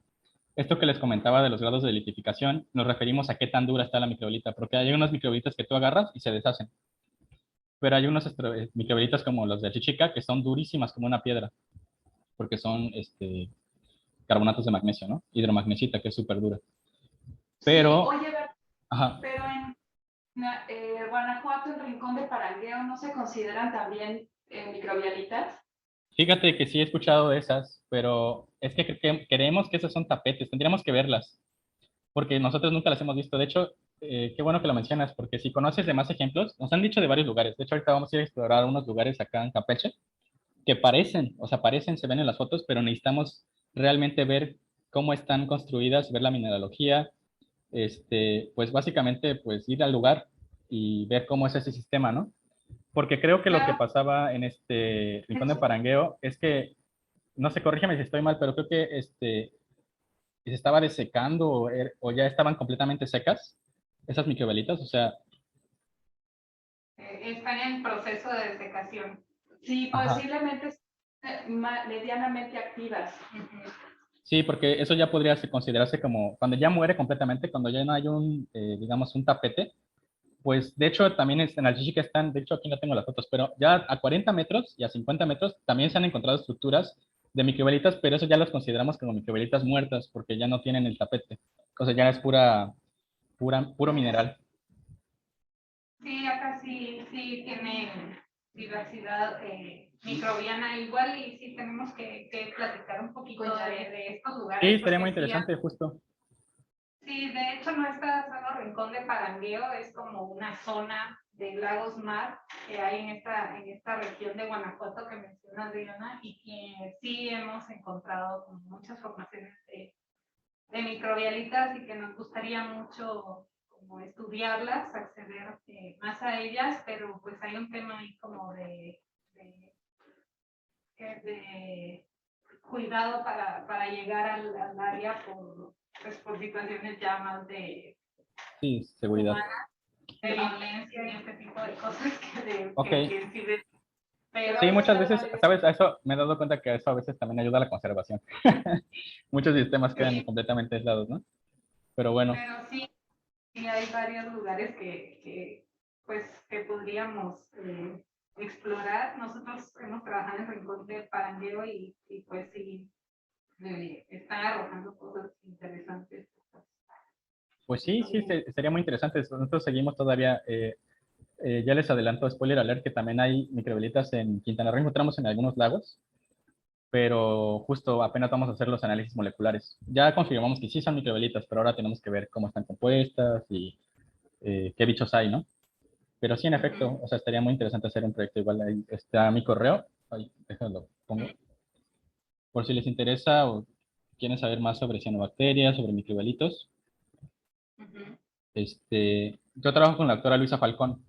Esto que les comentaba de los grados de litificación, nos referimos a qué tan dura está la microbiolita, porque hay unas microbiolitas que tú agarras y se deshacen, pero hay unos microbiolitas como los de Chichica que son durísimas como una piedra, porque son carbonatos de magnesio, ¿no? Hidromagnesita, que es súper dura. sí, Pero, oye, ajá, pero en Guanajuato, el Rincón de Parangueo, ¿no se consideran también microbialitas? fíjate que sí he escuchado de esas, pero es que creemos que esas son tapetes, tendríamos que verlas, porque nosotros nunca las hemos visto. De hecho, qué bueno que lo mencionas, porque si conoces de más ejemplos, nos han dicho de varios lugares. De hecho, ahorita vamos a ir a explorar unos lugares acá en Campeche que parecen, o sea, parecen, se ven en las fotos, pero necesitamos realmente ver cómo están construidas, ver la mineralogía, pues básicamente, pues ir al lugar y ver cómo es ese sistema, ¿no? Porque creo que lo que Claro, pasaba en este Rincón de Parangueo es que, no sé, corrígeme si estoy mal, pero creo que se estaba desecando o ya estaban completamente secas esas microvelitas, o sea, están en proceso de desecación. Sí, ajá. posiblemente medianamente activas. Ujú. Sí, porque eso ya podría considerarse como cuando ya muere completamente, cuando ya no hay digamos, un tapete. Pues de hecho también en Alchichica están, de hecho aquí no tengo las fotos, pero ya a 40 metros y a 50 metros también se han encontrado estructuras de microbialitas, pero eso ya las consideramos como microbialitas muertas porque ya no tienen el tapete. O sea, ya es puro mineral. Sí, acá sí, sí tiene diversidad microbiana igual y sí tenemos que platicar un poquito de estos Sí, lugares estaría muy porque sí, interesante, justo. sí, de hecho no está solo Rincón de Parangueo, es como una zona de lagos mar que hay en esta región de Guanajuato que mencionas, Diana, y que sí hemos encontrado como muchas formaciones de microbialitas y que nos gustaría mucho como estudiarlas, acceder más a ellas, pero pues hay un tema ahí como de cuidado para llegar al área pues, por situaciones ya más de Sí, seguridad. humanas, de violencia y este tipo de cosas Ok. que sí pero Sí, muchas Gracias, veces, Valeria. ¿sabes? A eso me he dado cuenta que eso a veces también ayuda a la conservación. Muchos sistemas quedan sí, completamente aislados, ¿no? Pero bueno, pero sí, sí hay varios lugares pues, que podríamos explorar. Nosotros hemos trabajado en Rincón de Parangueo y pues sí, están arrojando cosas interesantes. Pues sí, sí, sería muy interesante. Nosotros seguimos todavía, ya les adelanto, spoiler alert, que también hay microbiolitas en Quintana Roo, encontramos en algunos lagos, pero justo apenas vamos a hacer los análisis moleculares. Ya confirmamos que sí son microbiolitas, pero ahora tenemos que ver cómo están compuestas y qué bichos hay, ¿no? Pero sí, en efecto, o sea, estaría muy interesante hacer un proyecto igual. Ahí está mi correo, ahí, déjalo, pongo. Por si les interesa o quieren saber más sobre cianobacterias, sobre microbiolitos. Yo trabajo con la doctora Luisa Falcón.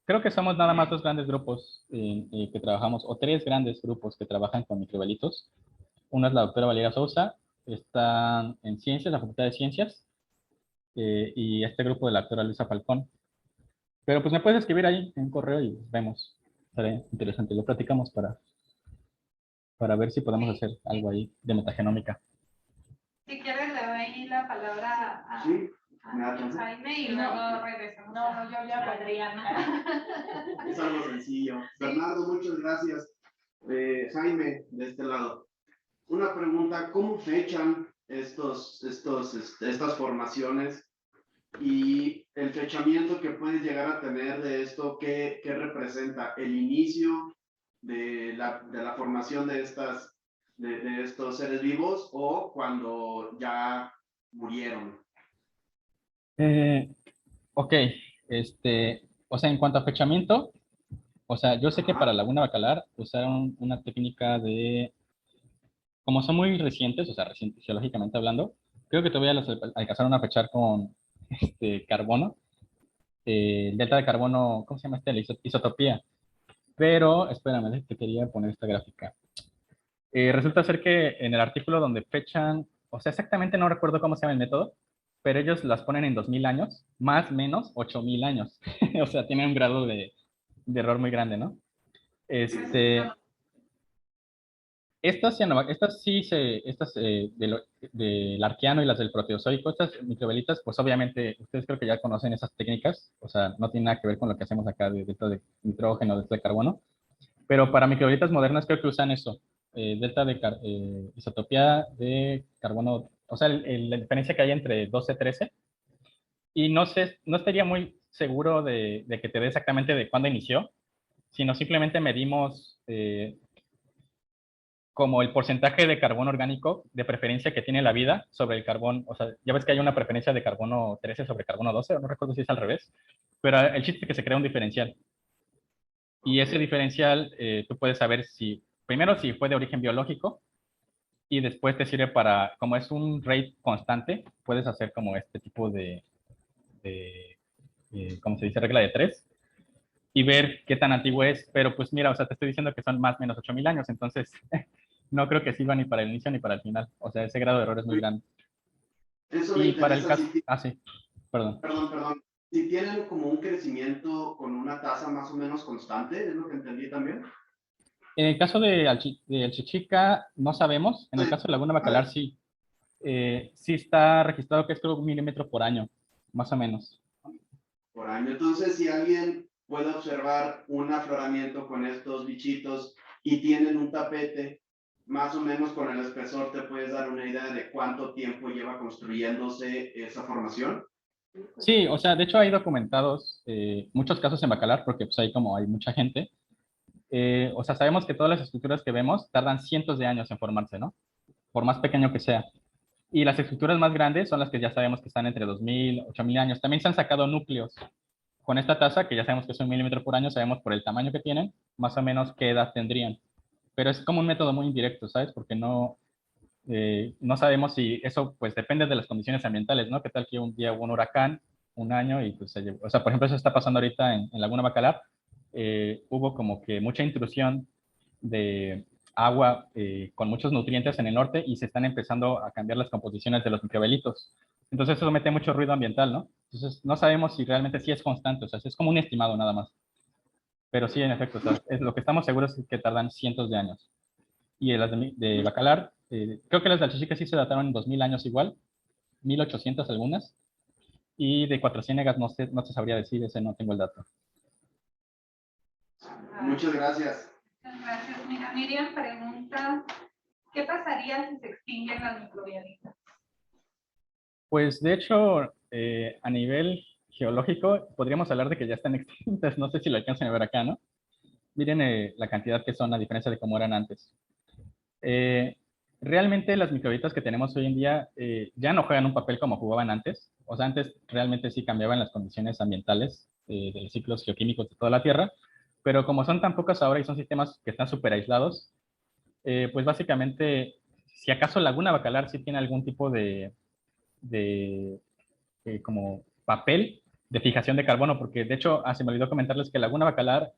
Creo que somos nada más dos grandes grupos que trabajamos, o tres grandes grupos que trabajan con microbiolitos. Una es la doctora Valeria Sousa, está en Ciencias, la Facultad de Ciencias, y este grupo de la doctora Luisa Falcón. Pero pues me puedes escribir ahí en un correo y vemos. Estaría interesante. Lo platicamos para ver si podemos hacer algo ahí de metagenómica. Si quieres, le doy la palabra a, Sí, a Jaime y No, luego regresamos. No, yo ya a Adriana. es algo sencillo. Bernardo, muchas gracias. Jaime, de este lado. Una pregunta, ¿cómo fechan estas formaciones y el fechamiento que puedes llegar a tener de esto? ¿Qué representa el inicio de la formación de estos seres vivos o cuando ya murieron? Ok, o sea, en cuanto a fechamiento, o sea, yo sé que para Laguna Bacalar usaron una técnica de, como son muy recientes, o sea, recientes geológicamente hablando, creo que todavía los alcanzaron a fechar con carbono, el delta de carbono, ¿cómo se llama este? La isotopía. Pero, espérame, te quería poner esta gráfica. Resulta ser que en el artículo donde fechan, o sea, exactamente no recuerdo cómo se llama el método, pero ellos las ponen en 2000 años, más menos 8000 años. O sea, tiene un grado de error muy grande, ¿no? Estas sí, estas del arqueano y las del proteozoico, estas microbiolitas, pues obviamente ustedes creo que ya conocen esas técnicas, o sea, no tiene nada que ver con lo que hacemos acá de delta de nitrógeno, delta de carbono, pero para microbiolitas modernas creo que usan eso, delta de isotopía de carbono, o sea, la diferencia que hay entre 12 y 13, y no sé, no estaría muy seguro de que te dé exactamente de cuándo inició, sino simplemente medimos como el porcentaje de carbono orgánico de preferencia que tiene la vida sobre el carbón, o sea, ya ves que hay una preferencia de carbono 13 sobre carbono 12, o no recuerdo si es al revés, pero el chiste es que se crea un diferencial. Y ese diferencial, tú puedes saber si, primero si fue de origen biológico, y después te sirve para, como es un rate constante, puedes hacer como este tipo ¿cómo se dice? Regla de tres, y ver qué tan antiguo es. Pero pues mira, o sea, te estoy diciendo que son más o menos 8000 años, entonces no creo que sirva ni para el inicio ni para el final. O sea, ese grado de error es muy grande. Eso me Y para el interesa. caso, sí, perdón. Perdón. Si tienen como un crecimiento con una tasa más o menos constante, es lo que entendí también. En el caso de Alchichica, no sabemos. En el caso de Laguna Bacalar, sí. Sí está registrado que es creo 1 milímetro por año, más o menos. Por año. Entonces, si alguien puede observar un afloramiento con estos bichitos y tienen un tapete, más o menos con el espesor te puedes dar una idea de cuánto tiempo lleva construyéndose esa formación. Sí, o sea, de hecho hay documentados muchos casos en Bacalar, porque pues ahí como hay mucha gente. O sea, sabemos que todas las estructuras que vemos tardan cientos de años en formarse, ¿no? Por más pequeño que sea. Y las estructuras más grandes son las que ya sabemos que están entre 2000, 8000 años. También se han sacado núcleos con esta tasa, que ya sabemos que es 1 milímetro por año, sabemos por el tamaño que tienen, más o menos qué edad tendrían. Pero es como un método muy indirecto, ¿sabes? Porque no sabemos si eso, pues depende de las condiciones ambientales, ¿no? ¿Qué tal que un día hubo un huracán, un año, y pues se llevó? O sea, por ejemplo, eso está pasando ahorita en Laguna Bacalar. Hubo como que mucha intrusión de agua con muchos nutrientes en el norte y se están empezando a cambiar las composiciones de los microbiolitos. Entonces eso mete mucho ruido ambiental, ¿no? Entonces no sabemos si realmente sí es constante, o sea, es como un estimado nada más. Pero sí, en efecto, o sea, lo que estamos seguros es que tardan cientos de años. Y las de Bacalar, creo que las de Alchichica sí se dataron en 2000 años igual, 1800 algunas, y de Cuatro Ciénegas no te sabría decir, ese no tengo el dato. Muchas gracias. Muchas gracias. Mira, Miriam pregunta, ¿qué pasaría si se extinguen las microbiolitas? Pues de hecho, a nivel geológico, podríamos hablar de que ya están extintas. No sé si lo alcanzan a ver acá, ¿no? Miren la cantidad que son, a diferencia de cómo eran antes. Realmente las microbitas que tenemos hoy en día ya no juegan un papel como jugaban antes. O sea, antes realmente sí cambiaban las condiciones ambientales de los ciclos geoquímicos de toda la Tierra, pero como son tan pocas ahora y son sistemas que están súper aislados, pues básicamente, si acaso Laguna Bacalar sí tiene algún tipo de como papel de fijación de carbono, porque de hecho, se me olvidó comentarles que Laguna Bacalar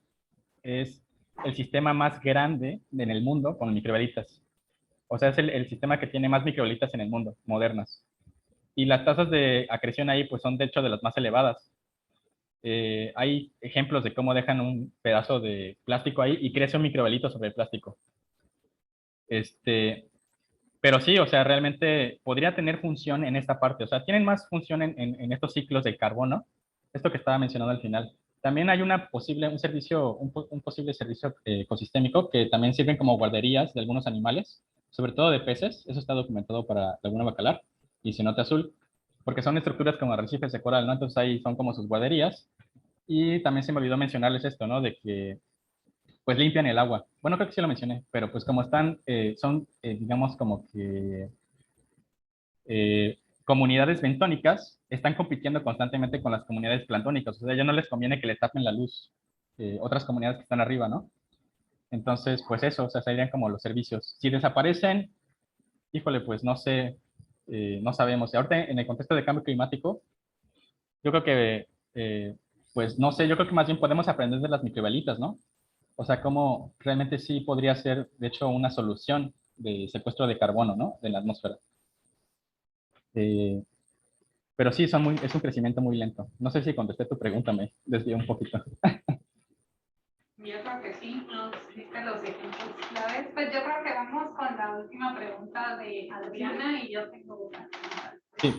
es el sistema más grande en el mundo con microbialitas. O sea, es el sistema que tiene más microbialitas en el mundo, modernas. Y las tasas de acreción ahí, pues son de hecho de las más elevadas. Hay ejemplos de cómo dejan un pedazo de plástico ahí y crece un microbialito sobre el plástico. Pero sí, o sea, realmente podría tener función en esta parte. O sea, tienen más función en estos ciclos de carbono, esto que estaba mencionando al final. También hay un posible servicio ecosistémico que también sirven como guarderías de algunos animales, sobre todo de peces. Eso está documentado para Laguna Bacalar y cenote azul, porque son estructuras como arrecifes de coral, ¿no? Entonces ahí son como sus guarderías. Y también se me olvidó mencionarles esto, ¿no? De que pues limpian el agua. Bueno, creo que sí lo mencioné, pero pues como están, digamos como que comunidades bentónicas, están compitiendo constantemente con las comunidades planctónicas. O sea, ya no les conviene que le tapen la luz otras comunidades que están arriba, ¿no? Entonces, pues eso, o sea, serían como los servicios. Si desaparecen, híjole, pues no sé, no sabemos. Y ahorita en el contexto de cambio climático, yo creo que, pues no sé, yo creo que más bien podemos aprender de las microbialitas, ¿no? O sea, cómo realmente sí podría ser, de hecho, una solución de secuestro de carbono, ¿no? De la atmósfera. Eh, pero sí, es un crecimiento muy lento. No sé si contesté tu pregunta, me desvié un poquito. Yo creo que sí, nos diste los ejemplos claves. Pues yo creo que vamos con la última pregunta de Adriana y yo tengo una. Sí.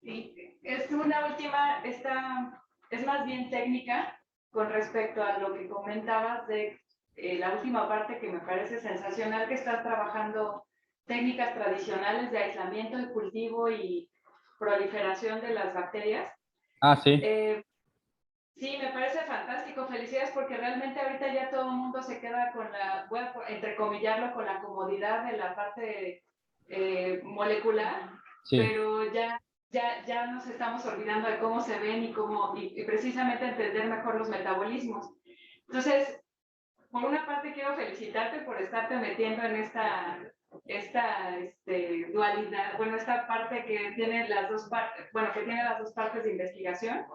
Sí, es una última, es más bien técnica con respecto a lo que comentabas de la última parte que me parece sensacional, que estás trabajando técnicas tradicionales de aislamiento y cultivo y proliferación de las bacterias. Ah, sí. Sí, me parece fantástico. Felicidades porque realmente ahorita ya todo el mundo se queda con voy a entrecomillarlo, con la comodidad de la parte molecular, Sí. pero ya nos estamos olvidando de cómo se ven y precisamente entender mejor los metabolismos. Entonces, por una parte quiero felicitarte por estarte metiendo en esta dualidad, bueno, esta parte que tiene las dos partes, bueno, que tiene las dos partes de investigación.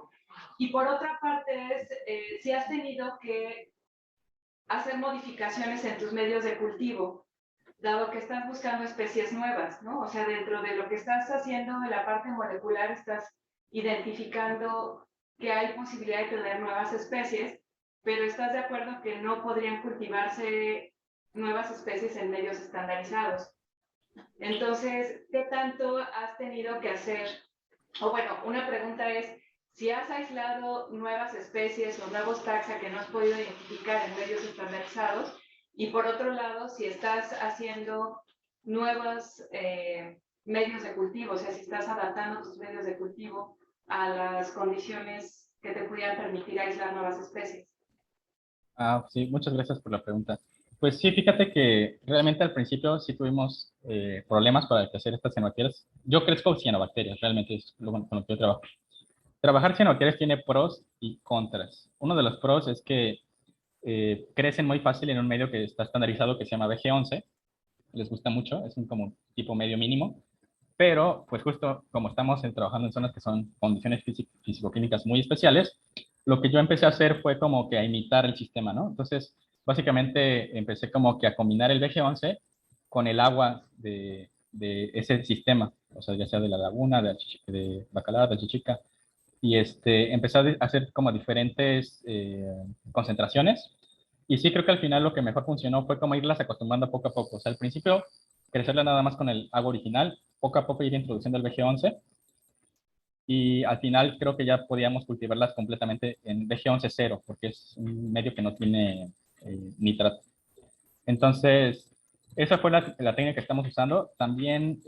Y por otra parte es, si has tenido que hacer modificaciones en tus medios de cultivo, dado que estás buscando especies nuevas, ¿no? O sea, dentro de lo que estás haciendo de la parte molecular, estás identificando que hay posibilidad de tener nuevas especies, pero estás de acuerdo que no podrían cultivarse nuevas especies en medios estandarizados. Entonces, ¿qué tanto has tenido que hacer? O bueno, una pregunta es, si has aislado nuevas especies o nuevos taxa que no has podido identificar en medios estandarizados, y por otro lado, si estás haciendo nuevos medios de cultivo, o sea, si estás adaptando tus medios de cultivo a las condiciones que te pudieran permitir aislar nuevas especies. Ah, sí, muchas gracias por la pregunta. Pues sí, fíjate que realmente al principio sí tuvimos problemas para crecer estas cianobacterias. Yo crezco cianobacterias, realmente es con lo que yo trabajo. Trabajar cianobacterias tiene pros y contras. Uno de los pros es que crecen muy fácil en un medio que está estandarizado que se llama BG11. Les gusta mucho, es un como tipo medio mínimo. Pero, pues justo como estamos trabajando en zonas que son condiciones físico-químicas muy especiales, lo que yo empecé a hacer fue como que a imitar el sistema, ¿no? Entonces, básicamente empecé como que a combinar el BG11 con el agua de ese sistema, o sea, ya sea de la laguna, de Bacalar, de Chichica, y empecé a hacer como diferentes concentraciones, y sí creo que al final lo que mejor funcionó fue como irlas acostumbrando poco a poco, o sea, al principio crecerla nada más con el agua original, poco a poco ir introduciendo el BG11, y al final creo que ya podíamos cultivarlas completamente en BG11 cero, porque es un medio que no tiene nitrato. Entonces, esa fue la técnica que estamos usando. También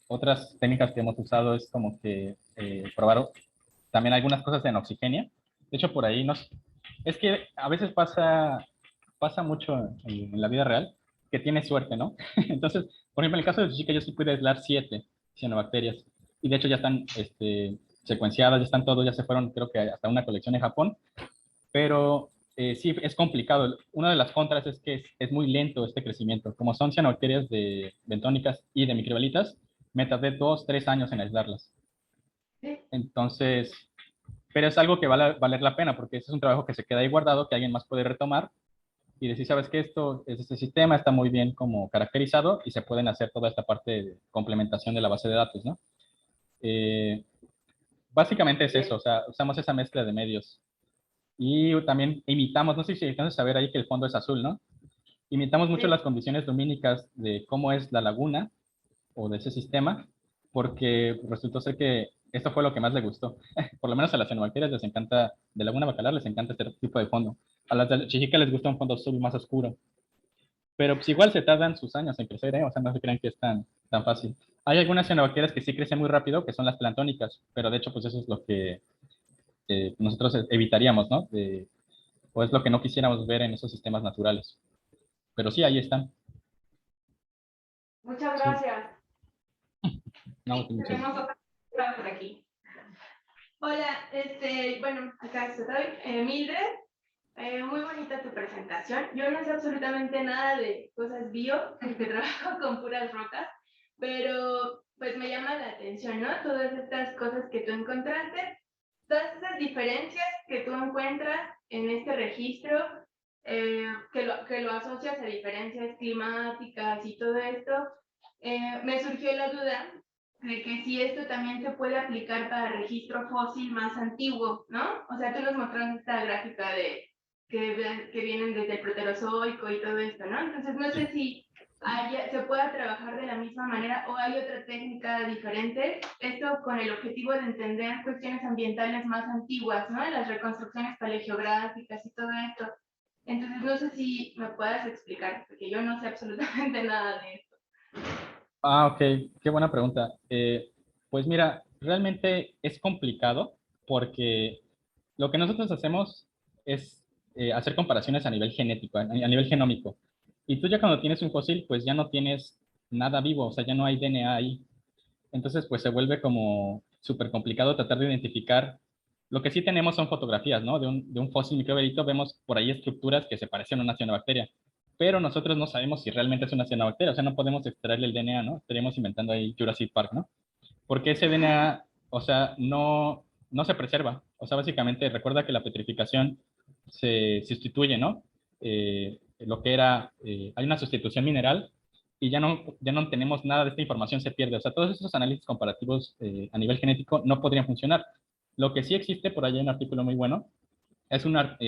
otras técnicas que hemos usado es como que probar también algunas cosas en oxigenia. De hecho, por ahí nos... Es que a veces pasa mucho en la vida real que tienes suerte, ¿no? Entonces, por ejemplo, en el caso de Zika, yo sí pude aislar 7 cianobacterias. Y de hecho ya están secuenciadas, ya están todos, ya se fueron, creo que hasta una colección en Japón. Pero sí, es complicado. Una de las contras es que es muy lento este crecimiento. Como son cianobacterias de bentónicas y de microbialitas, me tardé 2, 3 años en aislarlas. Entonces, pero es algo que va a valer la pena porque ese es un trabajo que se queda ahí guardado, que alguien más puede retomar y decir, sabes que esto es este sistema, está muy bien como caracterizado y se pueden hacer toda esta parte de complementación de la base de datos, ¿no? Eh, básicamente es eso, o sea, usamos esa mezcla de medios. Y también imitamos, no sé si alcanzas a ver ahí que el fondo es azul, ¿no? Imitamos mucho las condiciones lumínicas de cómo es la laguna o de ese sistema, porque resultó ser que esto fue lo que más le gustó. Por lo menos a las cianobacterias les encanta, de Laguna Bacalar les encanta este tipo de fondo. A las de Chichica les gusta un fondo azul más oscuro. Pero pues igual se tardan sus años en crecer, ¿eh? O sea, no se crean que es tan fácil. Hay algunas cianobacterias que sí crecen muy rápido, que son las plantónicas, pero de hecho pues eso es lo que nosotros evitaríamos, ¿no? O es lo que no quisiéramos ver en esos sistemas naturales. Pero sí, ahí están. Muchas Sí. gracias. No, muchas gracias. Tenemos otra pregunta por aquí. Hola, bueno, acá estoy, Mildred. Muy bonita tu presentación. Yo no sé absolutamente nada de cosas bio, porque trabajo con puras rocas, pero pues me llama la atención, ¿no? Todas estas cosas que tú encontraste, todas esas diferencias que tú encuentras en este registro, que lo asocias a diferencias climáticas y todo esto, me surgió la duda de que si esto también se puede aplicar para registro fósil más antiguo, ¿no? O sea, tú nos mostraste esta gráfica de que vienen desde el Proterozoico y todo esto, ¿no? Entonces, no sé si se pueda trabajar de la misma manera o hay otra técnica diferente, esto con el objetivo de entender cuestiones ambientales más antiguas, ¿no? Las reconstrucciones paleogeográficas y todo esto. Entonces, no sé si me puedas explicar, porque yo no sé absolutamente nada de esto. Ah, ok, qué buena pregunta. Pues mira, realmente es complicado porque lo que nosotros hacemos es hacer comparaciones a nivel genético, a nivel genómico. Y tú ya cuando tienes un fósil, pues ya no tienes nada vivo, o sea, ya no hay DNA ahí. Entonces, pues se vuelve como súper complicado tratar de identificar. Lo que sí tenemos son fotografías, ¿no? De un fósil microbialito vemos por ahí estructuras que se parecen a una cianobacteria, pero nosotros no sabemos si realmente es una cianobacteria, o sea, no podemos extraerle el DNA, ¿no? Estaríamos inventando ahí Jurassic Park, ¿no? Porque ese DNA, o sea, no se preserva. O sea, básicamente recuerda que la petrificación se sustituye, ¿no? Lo que era, hay una sustitución mineral y ya no tenemos nada de esta información, se pierde. O sea, todos esos análisis comparativos a nivel genético no podrían funcionar. Lo que sí existe, por ahí hay un artículo muy bueno, es una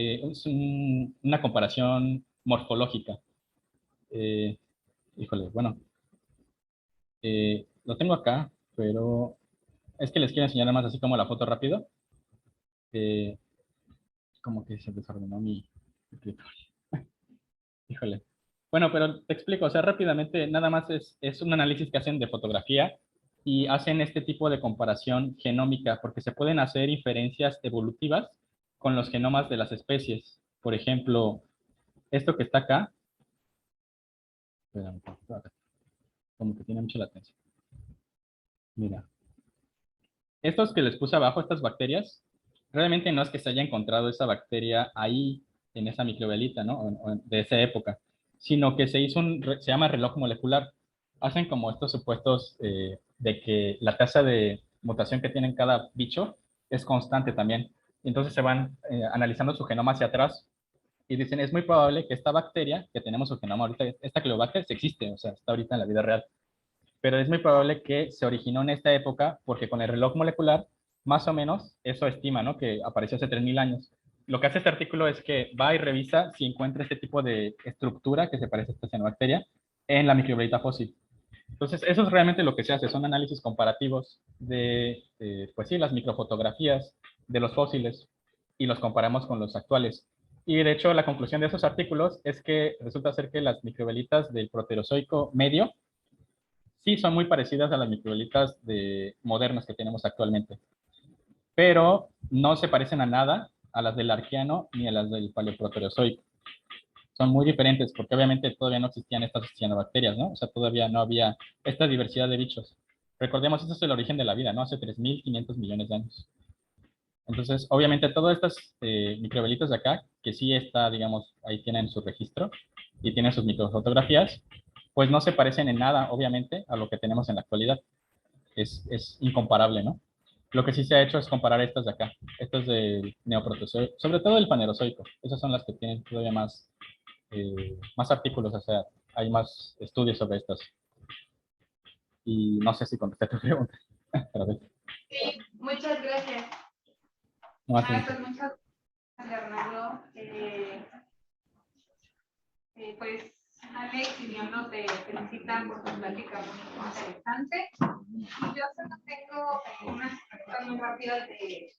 comparación morfológica. Eh, híjole, bueno, lo tengo acá, pero es que les quiero enseñar más así como la foto rápido. Eh, como que se desordenó mi escritorio. Híjole. Bueno, pero te explico, o sea, rápidamente, nada más es un análisis que hacen de fotografía y hacen este tipo de comparación genómica porque se pueden hacer inferencias evolutivas con los genomas de las especies. Por ejemplo, esto que está acá, espérame, como que tiene mucha latencia. Mira, estos que les puse abajo, estas bacterias, realmente no es que se haya encontrado esa bacteria ahí, en esa microbialita, ¿no? O de esa época, sino que se hizo se llama reloj molecular. Hacen como estos supuestos de que la tasa de mutación que tiene cada bicho es constante también. Entonces se van analizando su genoma hacia atrás y dicen, es muy probable que esta bacteria, que tenemos su genoma ahorita, esta Cleobacter, existe, o sea, está ahorita en la vida real, pero es muy probable que se originó en esta época porque con el reloj molecular, más o menos, eso estima, ¿no? Que apareció hace 3.000 años. Lo que hace este artículo es que va y revisa si encuentra este tipo de estructura que se parece a esta cianobacteria en la microbiota fósil. Entonces, eso es realmente lo que se hace, son análisis comparativos de, pues sí, las microfotografías de los fósiles y los comparamos con los actuales. Y de hecho, la conclusión de esos artículos es que resulta ser que las microbialitas del Proterozoico medio sí son muy parecidas a las microbialitas modernas que tenemos actualmente, pero no se parecen a nada a las del Arqueano ni a las del Paleoproterozoico. Son muy diferentes porque obviamente todavía no existían estas cianobacterias, ¿no? O sea, todavía no había esta diversidad de bichos. Recordemos, ese es el origen de la vida, ¿no? Hace 3.500 millones de años. Entonces, obviamente, todas estas microbialitas de acá, que sí está, digamos, ahí tienen su registro y tienen sus microfotografías, pues no se parecen en nada, obviamente, a lo que tenemos en la actualidad. Es incomparable, ¿no? Lo que sí se ha hecho es comparar estas de acá, estas del Neoproterozoico, sobre todo el Fanerozoico. Esas son las que tienen todavía más artículos, o sea, hay más estudios sobre estas. Y no sé si contesté tu pregunta. Pero a ver. Sí, muchas gracias. No, Pues muchas gracias, Bernardo. Pues Alex y miembros te felicitan por tu plática muy interesante. Y yo solo tengo unas preguntas muy rápidas de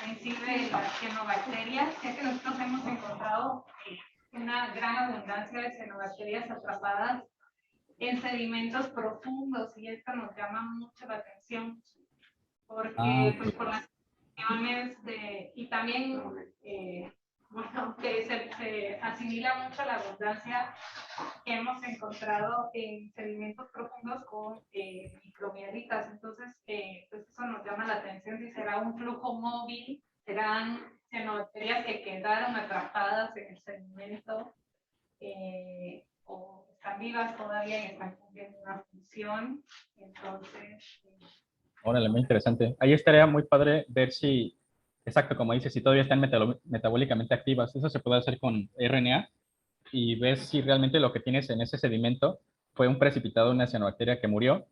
en sí de las cianobacterias, ya que nosotros hemos encontrado una gran abundancia de cianobacterias atrapadas en sedimentos profundos y esto nos llama mucho la atención porque pues por las cuestiones y también bueno, que se asimila mucho la abundancia que hemos encontrado en sedimentos profundos con microbialitas. Entonces, pues eso nos llama la atención si será un flujo móvil, serán cianobacterias que quedaron atrapadas en el sedimento o están vivas todavía y están cumpliendo una función. Entonces, órale, muy interesante. Ahí estaría muy padre ver si, exacto, como dices, si todavía están metabólicamente activas. Eso se puede hacer con RNA y ves si realmente lo que tienes en ese sedimento fue un precipitado de una cianobacteria que murió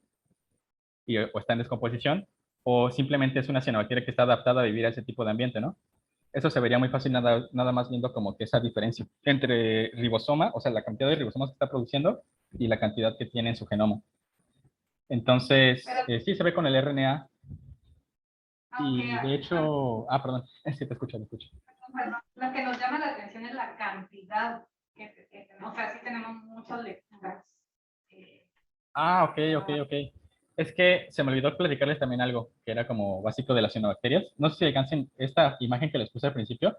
o está en descomposición, o simplemente es una cianobacteria que está adaptada a vivir a ese tipo de ambiente, ¿no? Eso se vería muy fácil nada más viendo como que esa diferencia entre ribosoma, o sea, la cantidad de ribosomas que está produciendo y la cantidad que tiene en su genoma. Entonces, sí se ve con el RNA. Y de hecho, perdón, sí te escucho. Bueno, lo que nos llama la atención es la cantidad que tenemos. O sea, sí tenemos muchas lecturas. Ok. Es que se me olvidó platicarles también algo que era como básico de las cianobacterias. No sé si alcancen esta imagen que les puse al principio.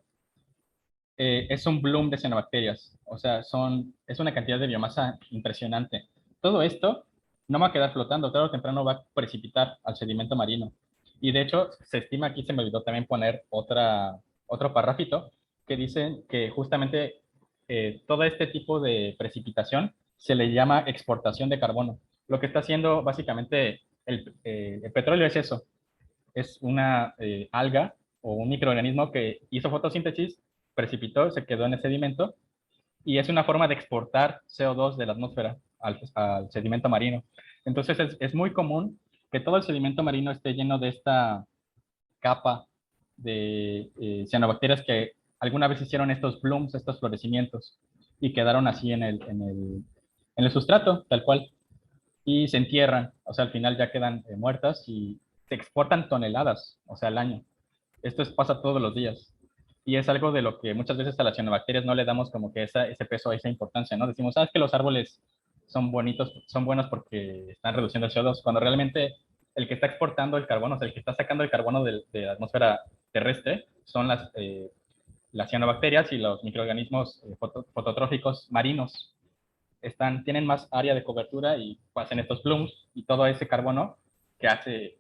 Es un bloom de cianobacterias. O sea, es una cantidad de biomasa impresionante. Todo esto no va a quedar flotando, tarde o temprano va a precipitar al sedimento marino. Y de hecho, se estima aquí, se me olvidó también poner otro parrafito, que dicen que justamente todo este tipo de precipitación se le llama exportación de carbono. Lo que está haciendo básicamente el petróleo es eso, es una alga o un microorganismo que hizo fotosíntesis, precipitó, se quedó en el sedimento y es una forma de exportar CO2 de la atmósfera al sedimento marino. Entonces es muy común que todo el sedimento marino esté lleno de esta capa de cianobacterias que alguna vez hicieron estos blooms, estos florecimientos, y quedaron así en el sustrato, tal cual, y se entierran, o sea, al final ya quedan muertas y se exportan toneladas, o sea, al año. Pasa todos los días. Y es algo de lo que muchas veces a las cianobacterias no le damos como que ese peso, esa importancia, ¿no? Decimos, sabes que los árboles son bonitos, son buenos porque están reduciendo el CO2, cuando realmente el que está exportando el carbono, o sea, el que está sacando el carbono de la atmósfera terrestre, son las cianobacterias y los microorganismos fototróficos marinos. Tienen más área de cobertura y hacen estos blooms y todo ese carbono que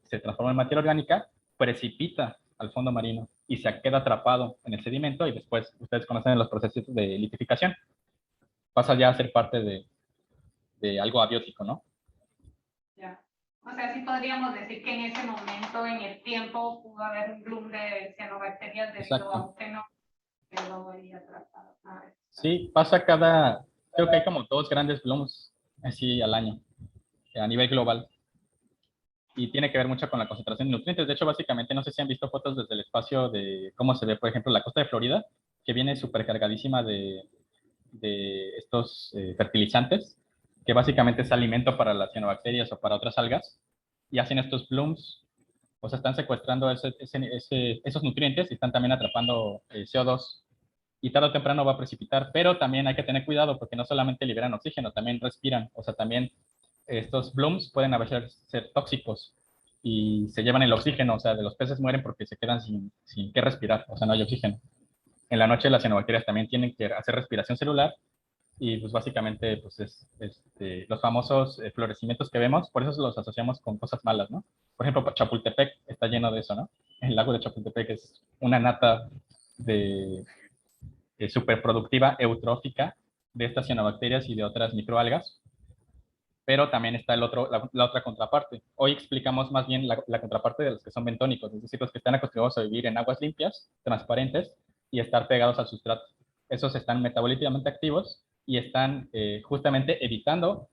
se transforma en materia orgánica precipita al fondo marino y se queda atrapado en el sedimento y después ustedes conocen los procesos de litificación. Pasa ya a ser parte de algo abiótico, ¿no? Ya. O sea, sí podríamos decir que en ese momento, en el tiempo, pudo haber un bloom de cianobacterias debido a un fenómeno que quedó ahí atrapado. Sí, creo que hay como 2 grandes blooms así al año, a nivel global. Y tiene que ver mucho con la concentración de nutrientes. De hecho, básicamente, no sé si han visto fotos desde el espacio de cómo se ve, por ejemplo, la costa de Florida, que viene súper cargadísima de estos fertilizantes, que básicamente es alimento para las cianobacterias o para otras algas, y hacen estos blooms, o sea, están secuestrando esos nutrientes y están también atrapando CO2 y tarde o temprano va a precipitar, pero también hay que tener cuidado porque no solamente liberan oxígeno, también respiran, o sea, también estos blooms pueden a veces ser tóxicos y se llevan el oxígeno, o sea, de los peces mueren porque se quedan sin qué respirar, o sea, no hay oxígeno. En la noche las cianobacterias también tienen que hacer respiración celular y pues básicamente pues los famosos florecimientos que vemos, por eso los asociamos con cosas malas, ¿no? Por ejemplo, Chapultepec está lleno de eso, ¿no? El lago de Chapultepec es una nata de superproductiva eutrófica de estas cianobacterias y de otras microalgas, pero también está la otra contraparte. Hoy explicamos más bien la contraparte de los que son bentónicos, es decir, los que están acostumbrados a vivir en aguas limpias, transparentes y estar pegados al sustrato. Esos están metabólicamente activos y están justamente evitando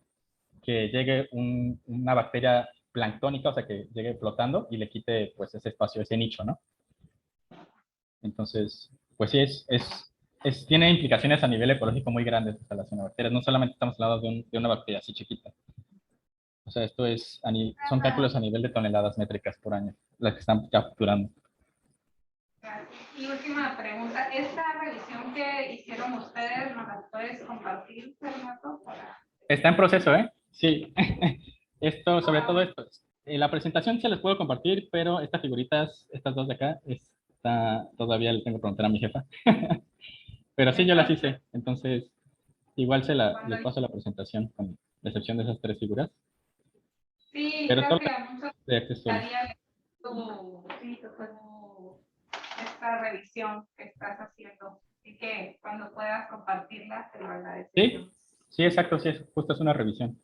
que llegue una bacteria planctónica, o sea, que llegue flotando y le quite pues ese espacio, ese nicho, ¿no? Entonces, pues sí, tiene implicaciones a nivel ecológico muy grandes esta las cianobacterias. No solamente estamos hablando de una bacteria así chiquita. O sea, esto son cálculos a nivel de toneladas métricas por año, las que están capturando. Y última pregunta, ¿esta revisión que hicieron ustedes nos la puedes compartir, Fernando? Está en proceso, ¿eh? Sí. Sobre todo esto. La presentación se les puedo compartir, pero estas figuritas, estas dos de acá, todavía le tengo que preguntar a mi jefa. Pero sí, yo las hice. Entonces, igual les paso la presentación, con la excepción de esas tres figuras. Sí, Pero creo que a muchos de acceso. esta revisión que estás haciendo. Así que cuando puedas compartirla, te lo agradecemos. Sí, sí, exacto, sí, justo es una revisión.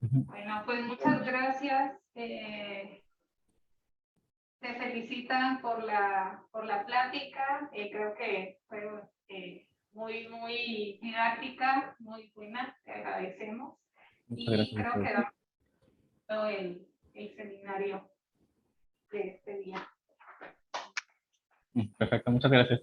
Bueno, pues muchas gracias. Te felicitan por la plática. Creo que fue muy, muy didáctica, muy buena. Te agradecemos. Muchas gracias. Creo que da todo el seminario de este día. Perfecto, muchas gracias.